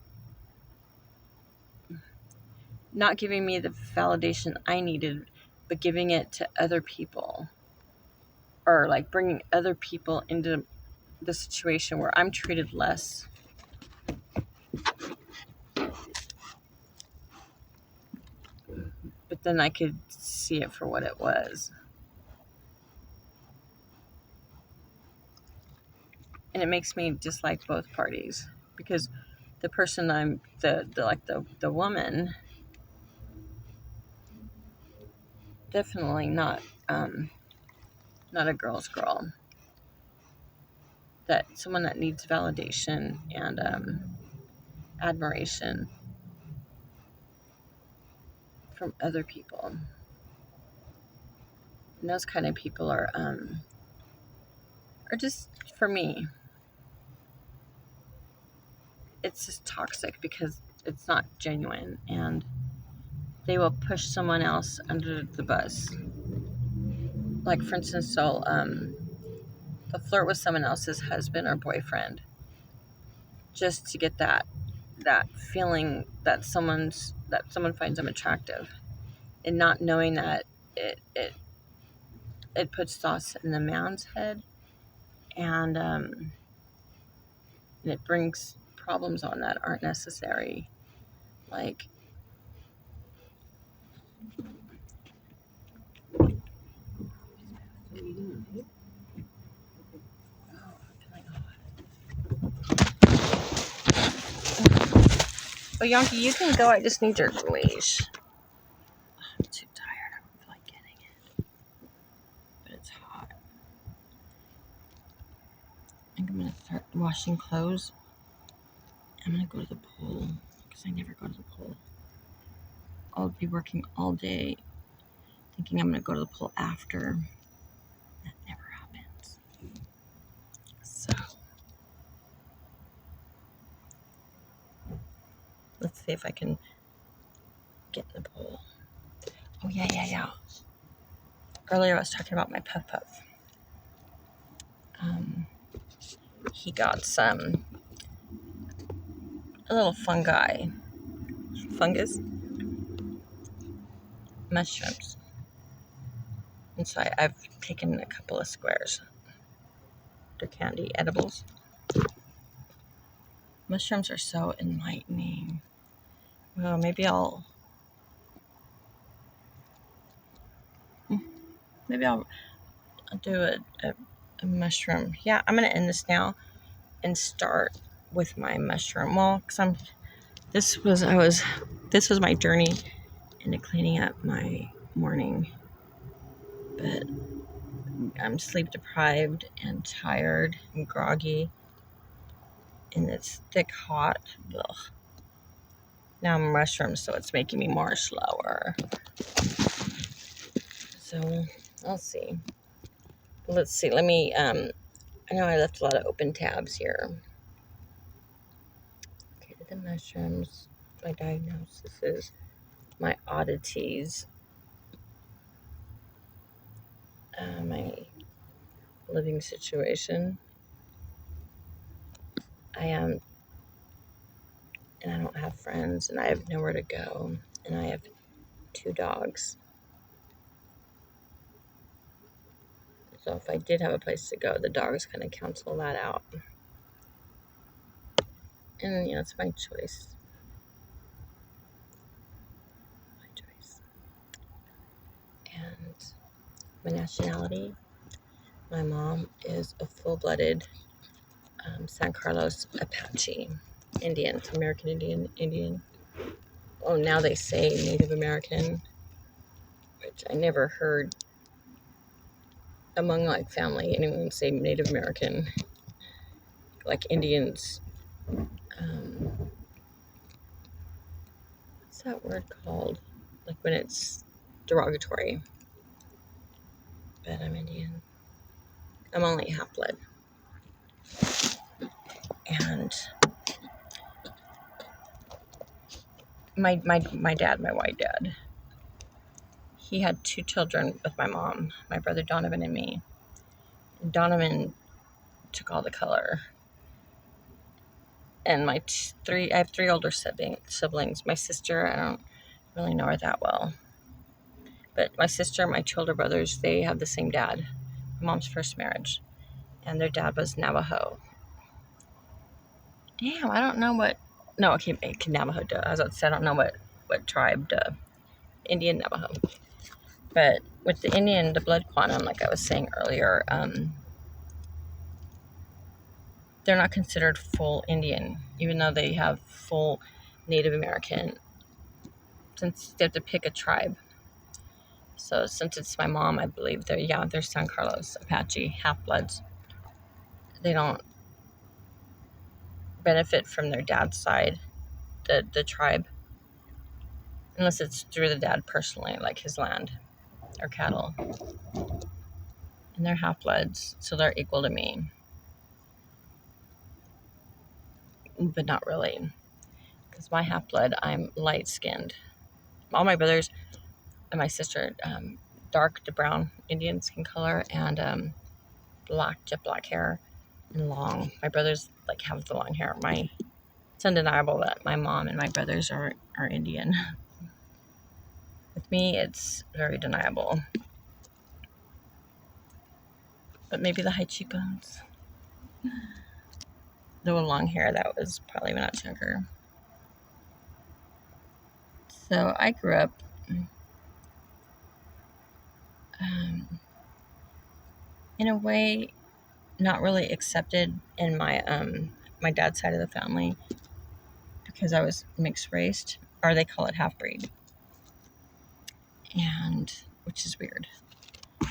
not giving me the validation I needed, but giving it to other people. Or like bringing other people into the situation where I'm treated less. But then I could see it for what it was. And it makes me dislike both parties, because the person the woman, definitely not a girl's girl. That someone that needs validation and admiration from other people. And those kind of people are just, for me, it's just toxic because it's not genuine, and they will push someone else under the bus. Like, for instance, they'll flirt with someone else's husband or boyfriend just to get that feeling that someone finds them attractive, and not knowing that it puts thoughts in the man's head, and it brings problems on that aren't necessary. Like, What are you doing, babe? oh, Yankee, you can go. I just need your leash. I'm too tired. I don't feel like getting it, but it's hot. I think I'm gonna start washing clothes. I'm gonna go to the pool because I never go to the pool. I'll be working all day thinking I'm gonna go to the pool after. That never happens. So let's see if I can get in the pool. Oh yeah. Earlier I was talking about my puff puff. He got some a little fungus, mushrooms. And so I've taken a couple of squares. They're candy edibles. Mushrooms are so enlightening. Well, maybe I'll do a mushroom. Yeah, I'm gonna end this now and start with my mushroom. Well, because this was my journey into cleaning up my morning, but I'm sleep deprived and tired and groggy, and it's thick hot. Ugh. Now I'm mushrooms, so it's making me more slower. So I'll see. Let's see. Let me. I know I left a lot of open tabs here. Okay, the mushrooms. My diagnosis is my oddities. My living situation. I am, and I don't have friends, and I have nowhere to go, and I have 2 dogs. So if I did have a place to go, the dogs kind of cancel that out. And it's my choice. My choice. And my nationality. My mom is a full-blooded San Carlos Apache Indian, American Indian. Oh, now they say Native American, which I never heard among like family anyone say Native American. Like Indians. What's that word called? Like when it's derogatory. But I'm Indian. I'm only half blood. And my dad, my white dad, he had 2 children with my mom, my brother Donovan and me. Donovan took all the color. And I have 3 older siblings. My sister, I don't really know her that well. But my sister and my 2 older brothers, they have the same dad. My mom's first marriage. And their dad was Navajo. Damn, I don't know what... No, okay, Navajo. I was about to say, I don't know what tribe, Indian Navajo. But with the Indian, the blood quantum, like I was saying earlier, they're not considered full Indian, even though they have full Native American, since they have to pick a tribe. So since it's my mom, I believe they're San Carlos Apache half-bloods. They don't benefit from their dad's side, the tribe, unless it's through the dad personally, like his land or cattle. And they're half-bloods, so they're equal to me. But not really. Because my half-blood, I'm light-skinned. All my brothers and my sister, dark to brown Indian skin color, and jet black hair, and long. My brothers have the long hair. It's undeniable that my mom and my brothers are Indian. With me, it's very deniable. But maybe the high cheekbones. The long hair, that was probably when I was younger. So I grew up in a way not really accepted in my dad's side of the family because I was mixed race, or they call it half-breed, and which is weird.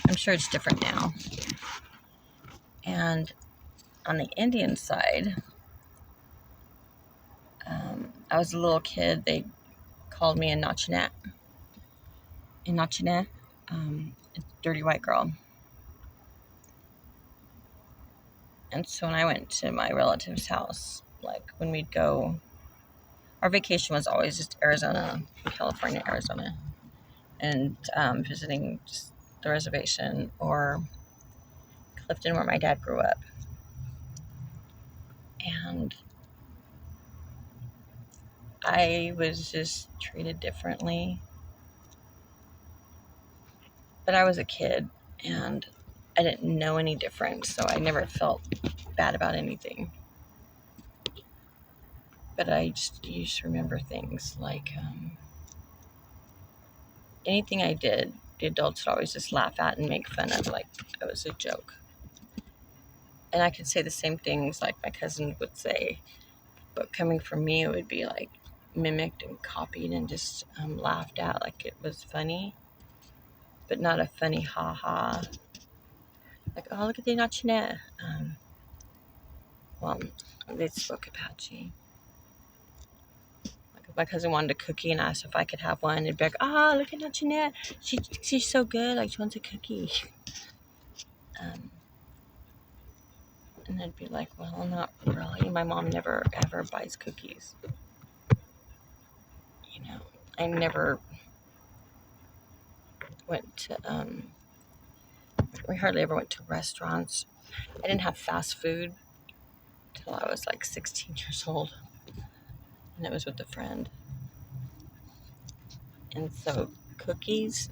I'm sure it's different now. And on the Indian side, I was a little kid. They called me a Nachinette. A dirty white girl. And so when I went to my relative's house, like when we'd go, our vacation was always just Arizona, California, Arizona, and visiting just the reservation or Clifton, where my dad grew up. And I was just treated differently. But I was a kid and I didn't know any different, so I never felt bad about anything. But you just remember things like anything I did, the adults would always just laugh at and make fun of, like it was a joke. And I could say the same things like my cousin would say, but coming from me, it would be like mimicked and copied and just laughed at like it was funny, but not a funny ha ha. Like, oh, look at the Nachine. Well, they spoke Apache. Like if my cousin wanted a cookie and asked if I could have one, it'd be like, ah, oh, look at Nachine. She's so good. Like she wants a cookie. And I'd be like, well, not really. My mom never ever buys cookies. You know, I never went to, we hardly ever went to restaurants. I didn't have fast food till I was like 16 years old. And it was with a friend. And so cookies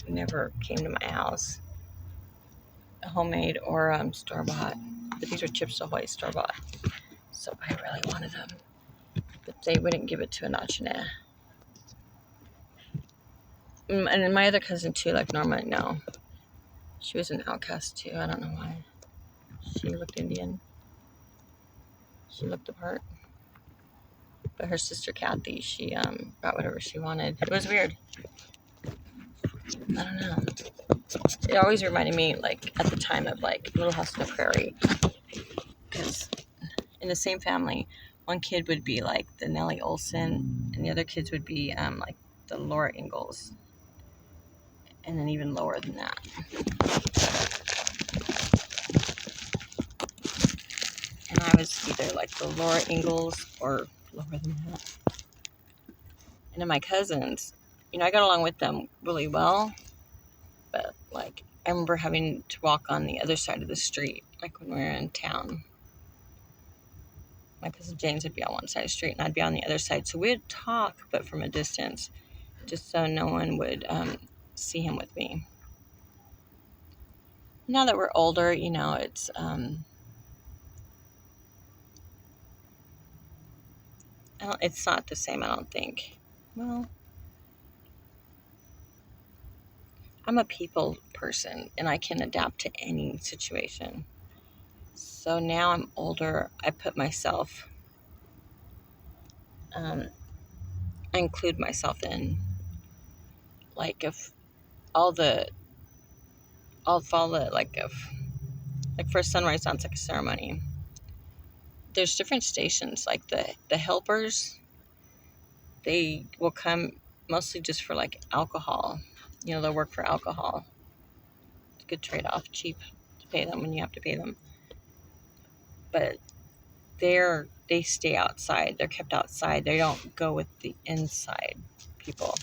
never came to my house, homemade or store-bought. But these were Chips Ahoy store-bought. So I really wanted them. But they wouldn't give it to a Nachine. And then my other cousin too, like Norma, no. She was an outcast too. I don't know why. She looked Indian. She looked the part. But her sister Kathy, she got whatever she wanted. It was weird. I don't know. It always reminded me, like, at the time of, like, Little House on the Prairie. Because in the same family, one kid would be, like, the Nellie Olson, and the other kids would be, like, the Laura Ingalls. And then even lower than that. And I was either, like, the Laura Ingalls or lower than that. And then my cousins, you know, I got along with them really well. But, like, I remember having to walk on the other side of the street, like when we were in town. My cousin James would be on one side of the street and I'd be on the other side. So we'd talk, but from a distance, just so no one would see him with me. Now that we're older, you know, it's not the same, I don't think. Well, I'm a people person and I can adapt to any situation. So now I'm older, I put myself, I include myself in, like, if all the, like, if, like, for a sunrise dance, like a ceremony, there's different stations, like the helpers, they will come mostly just for, like, alcohol. You know, they'll work for alcohol. It's a good trade-off, cheap to pay them when you have to pay them. But they stay outside. They're kept outside. They don't go with the inside people.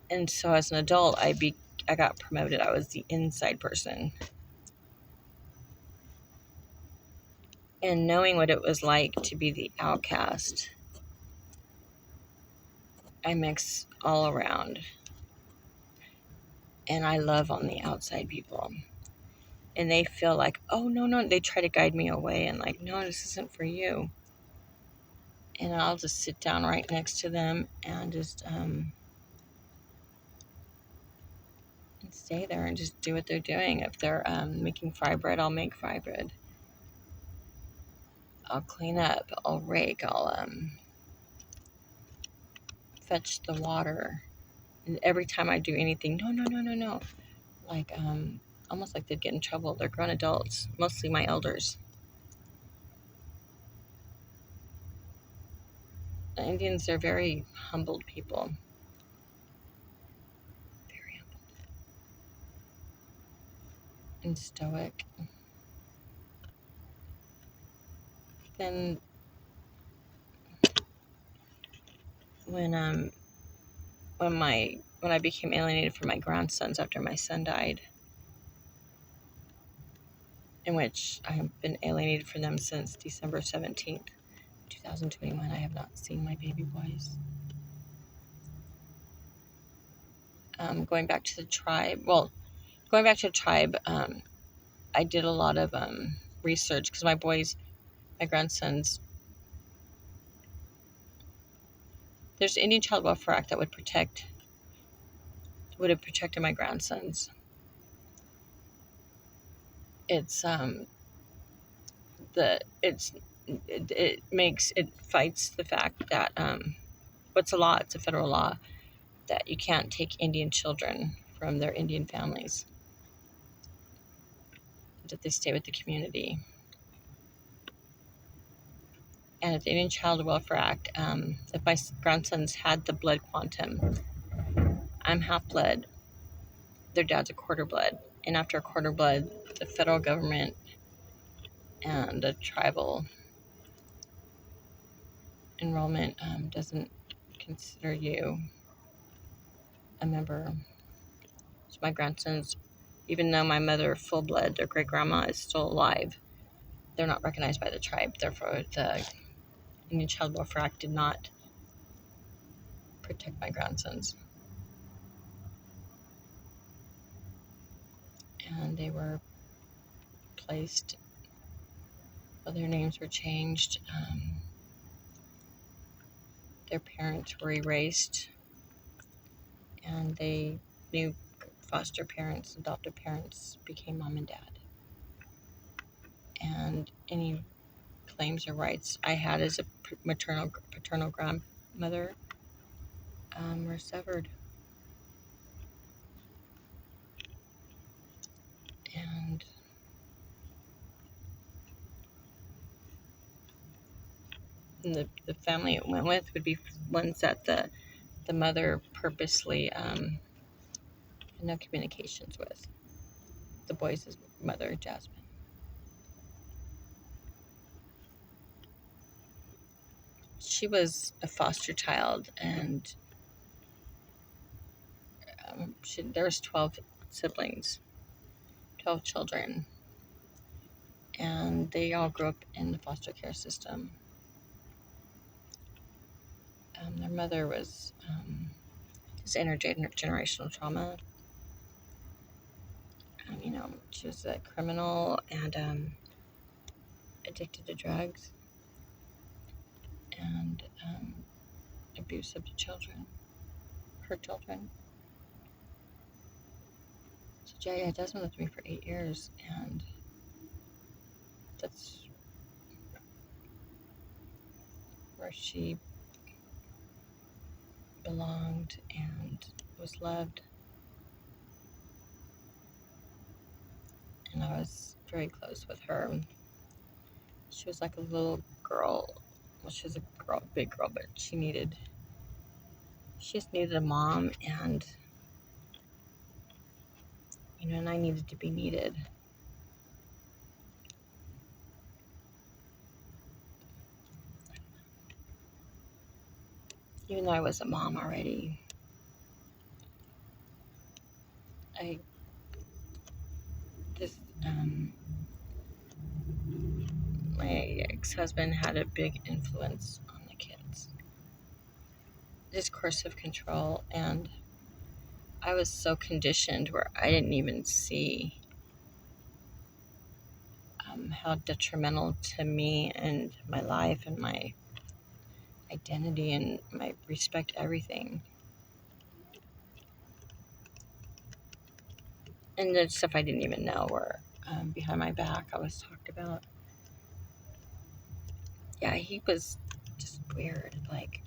And so as an adult, I got promoted. I was the inside person. And knowing what it was like to be the outcast, I mix all around. And I love on the outside people. And they feel like, oh, no, they try to guide me away and like, no, this isn't for you. And I'll just sit down right next to them and just and stay there and just do what they're doing. If they're making fry bread, I'll make fry bread. I'll clean up, I'll rake, I'll fetch the water. And every time I do anything, no. Like, almost like they'd get in trouble. They're grown adults, mostly my elders. The Indians are very humbled people. Very humbled. And stoic. Then when I became alienated from my grandsons after my son died, in which I have been alienated from them since December 17th. 2021, I have not seen my baby boys. Going back to the tribe, I did a lot of research because my grandsons, there's an Indian Child Welfare Act that would have protected my grandsons. It's it fights the fact that what's a law? It's a federal law that you can't take Indian children from their Indian families, that they stay with the community. And the Indian Child Welfare Act, if my grandsons had the blood quantum, I'm half blood, their dad's a quarter blood, and after a quarter blood, the federal government and the tribal enrollment doesn't consider you a member. So my grandsons, even though my mother, full blood, their great grandma is still alive, they're not recognized by the tribe. Therefore, the Indian Child Welfare Act did not protect my grandsons. And they were placed, their names were changed. Their parents were erased. And they new foster parents, adoptive parents became mom and dad. And any claims or rights I had as a paternal grandmother were severed. And the family it went with would be ones that the mother purposely had no communications with. The boys' mother, Jasmine. She was a foster child, and there was 12 siblings, 12 children, and they all grew up in the foster care system. Their mother was intergenerational trauma. She was a criminal and addicted to drugs and abusive to children, her children. So Jasmine lived with me for 8 years, and that's where she belonged and was loved. And I was very close with her. She was like a little girl. Well, she was a girl, big girl, but she just needed a mom, and and I needed to be needed. Even though I was a mom already, my ex-husband had a big influence on the kids. His coercive control, and I was so conditioned where I didn't even see how detrimental to me and my life and my identity and my respect, everything. And the stuff I didn't even know were behind my back. I was talked about. Yeah, he was just weird. Like,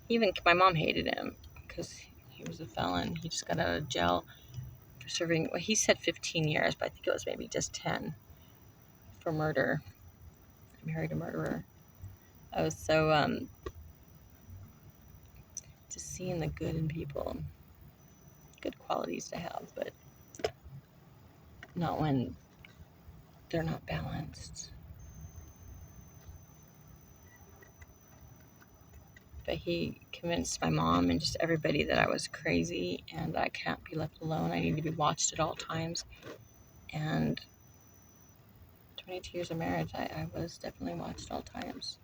even my mom hated him because he was a felon. He just got out of jail for serving, well, he said 15 years, but I think it was maybe just 10 for murder. I married a murderer. I was so just seeing the good in people, good qualities to have, but not when they're not balanced. But he convinced my mom and just everybody that I was crazy and I can't be left alone. I need to be watched at all times. And 22 years of marriage, I was definitely watched all times.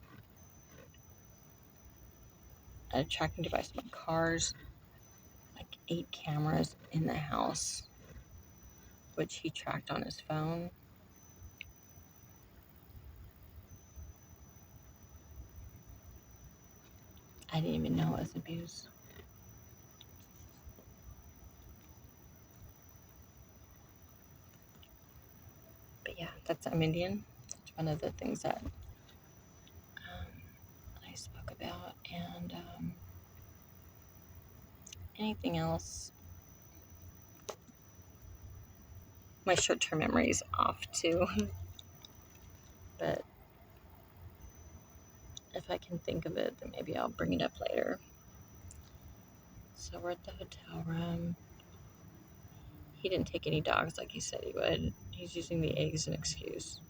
I had tracking device in my cars, like 8 cameras in the house, which he tracked on his phone. I didn't even know it was abuse. But yeah, I'm Indian. That's one of the things that I spoke about. And anything else? My short-term memory is off too. But if I can think of it, then maybe I'll bring it up later. So we're at the hotel room. He didn't take any dogs like he said he would. He's using the egg as an excuse.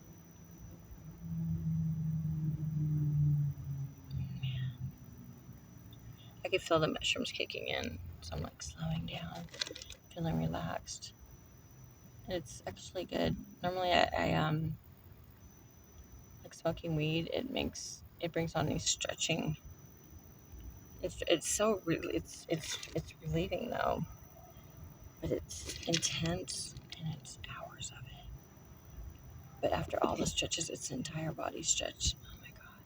I could feel the mushrooms kicking in, so I'm like slowing down, feeling relaxed. It's actually good. Normally, I like smoking weed. It brings on these stretching. It's so it's relieving though, but it's intense and it's hours of it. But after all the stretches, it's the entire body stretch. Oh my god.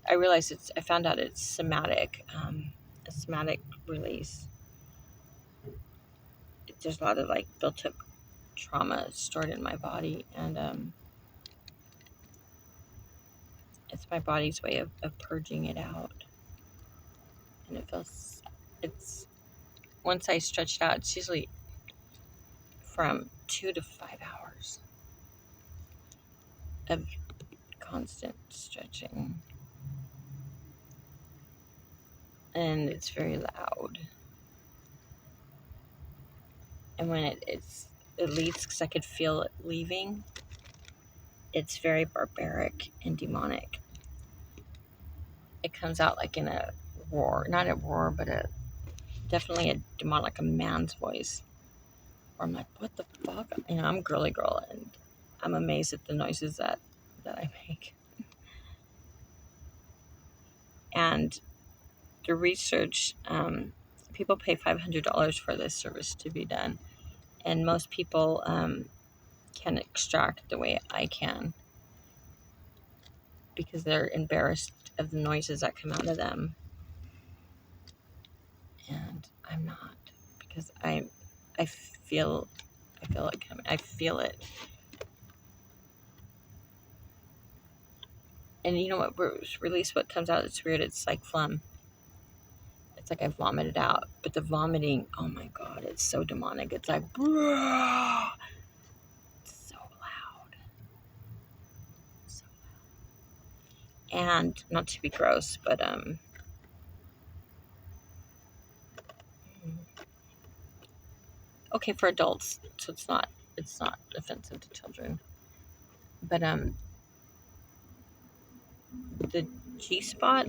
I realized I found out it's somatic, a somatic release. There's a lot of like built up trauma stored in my body, and it's my body's way of purging it out. And it's once I stretch it out, it's usually from 2 to 5 hours of constant stretching, and it's very loud. And when it leaves, because I could feel it leaving, it's very barbaric and demonic. It comes out like in a roar, not a roar, but definitely a demonic, like a man's voice. Where I'm like, what the fuck? You know, I'm a girly girl, and I'm amazed at the noises that I make. And the research, people pay $500 for this service to be done, and most people can extract the way I can because they're embarrassed of the noises that come out of them, and I'm not, because I feel it coming. I feel it. And you know what? Release what comes out. It's weird. It's like phlegm. It's like I vomited out. But the vomiting, oh my god, it's so demonic. It's like, it's so loud. So loud. And not to be gross, but okay for adults, so it's not offensive to children. But the G spot,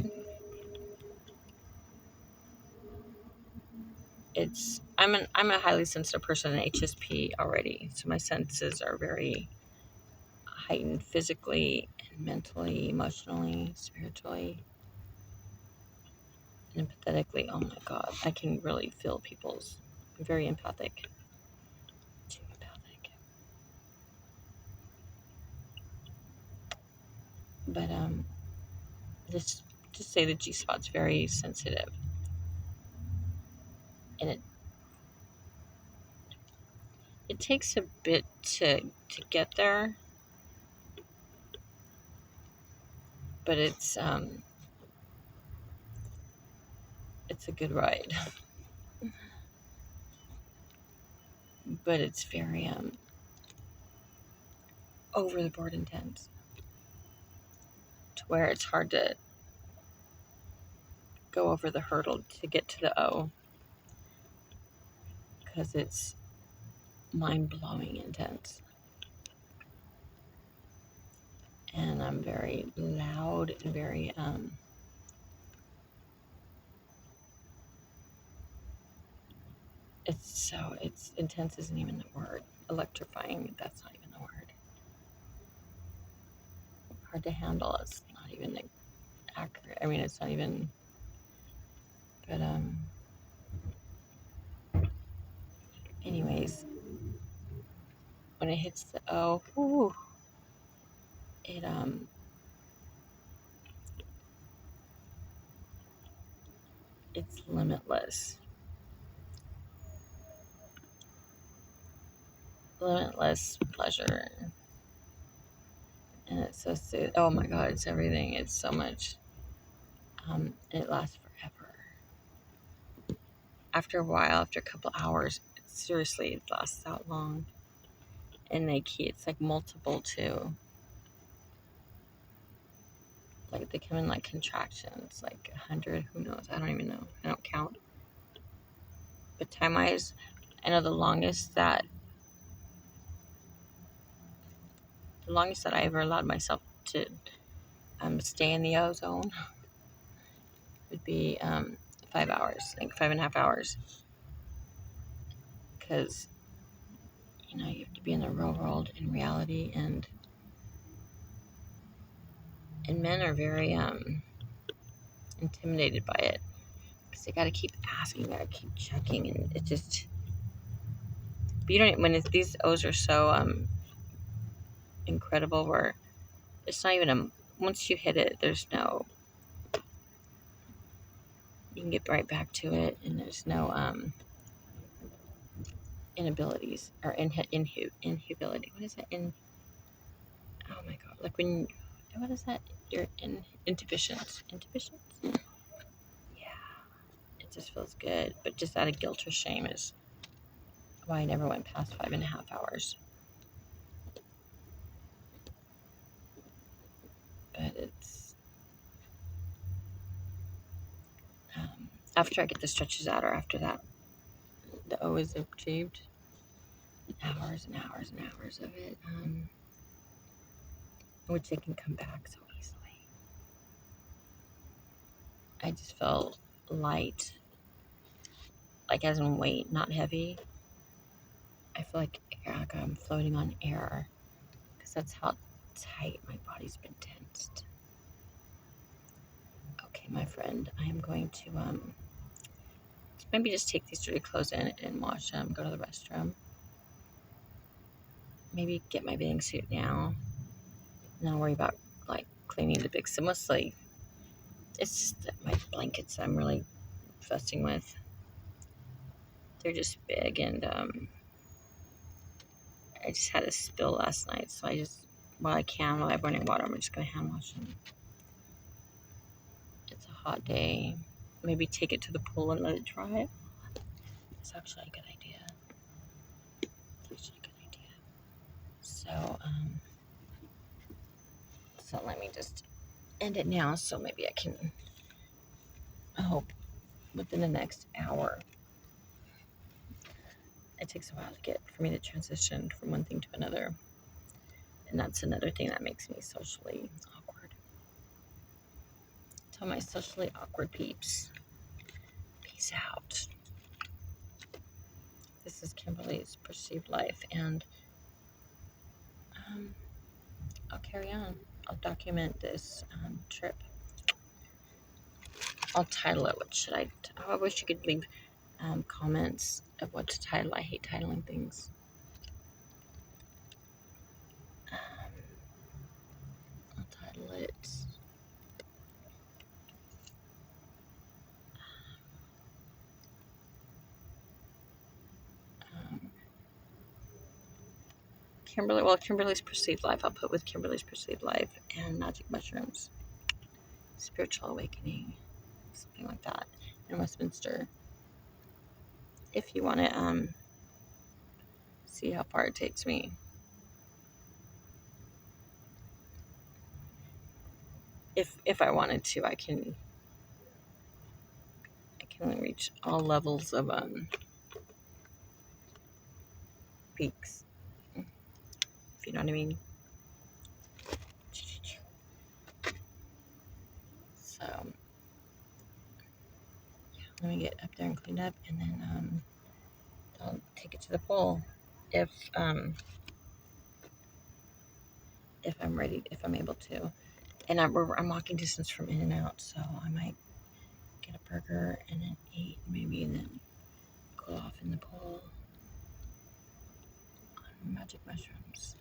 I'm a highly sensitive person, an HSP already, so my senses are very heightened physically and mentally, emotionally, spiritually, and empathetically. Oh my god, I can really feel people's. I'm very empathic. Too empathic. But just say the G spot's very sensitive, and it takes a bit to get there, but it's a good ride. But it's very over the board intense, to where it's hard to go over the hurdle to get to the O, because it's mind-blowing intense. And I'm very loud and very it's intense isn't even the word. Electrifying, that's not even the word. hard to handle. It's not even accurate. I mean, it's not even, but, anyways, when it hits the O, whoo, it, it's limitless. Limitless pleasure. And it's so soothing. Oh my God, it's everything. It's so much. It lasts forever. After a while, after a couple hours, seriously, it lasts that long. And it's like multiple too. Like they come in like contractions, like 100, who knows? I don't even know. I don't count. But time-wise, I know the longest that I ever allowed myself to stay in the ozone would be 5 hours, like 5.5 hours. Because, you have to be in the real world, in reality, and men are very intimidated by it. Because they got to keep asking, got to keep checking, and it just... But you don't... When these O's are so incredible, where it's not even once you hit it, there's no... You can get right back to it, and there's no inabilities or inhubility. What is that? Oh my God! Like when, what is that? Your inhibitions. Inhibitions? Yeah, it just feels good, but just out of guilt or shame is why I never went past 5.5 hours. But it's after I get the stretches out, or after that, the O is achieved. Hours and hours and hours of it, which they can come back so easily. I just felt light, like as in weight, not heavy. I feel like I'm floating on air, because that's how tight my body's been tensed. Okay, my friend, I am going to maybe just take these dirty clothes in and wash them, go to the restroom. Maybe get my bathing suit now, and then I'll worry about like cleaning the big. So mostly, it's just that my blankets I'm really fussing with. They're just big, and I just had a spill last night, so while I have running water, I'm just gonna hand wash them. It's a hot day. Maybe take it to the pool and let it dry. It's actually a good idea. So, so let me just end it now, so maybe I can, I hope, within the next hour. It takes a while for me to transition from one thing to another. And that's another thing that makes me socially awkward. Tell my socially awkward peeps, peace out. This is Kimberly's Perceived Life, and I'll carry on. I'll document this trip. I'll title it. What should I? I wish you could leave comments of what to title. I hate titling things. I'll title it Kimberly's Perceived Life. I'll put with Kimberly's Perceived Life and Magic Mushrooms, Spiritual Awakening, something like that, in Westminster. If you want to see how far it takes me. If I wanted to, I can reach all levels of peaks, if you know what I mean. So let me get up there and clean up, and then I'll take it to the pool. If if I'm ready, if I'm able to. And I'm walking distance from In-N-Out, so I might get a burger and then eat, maybe, and then go off in the pool on magic mushrooms.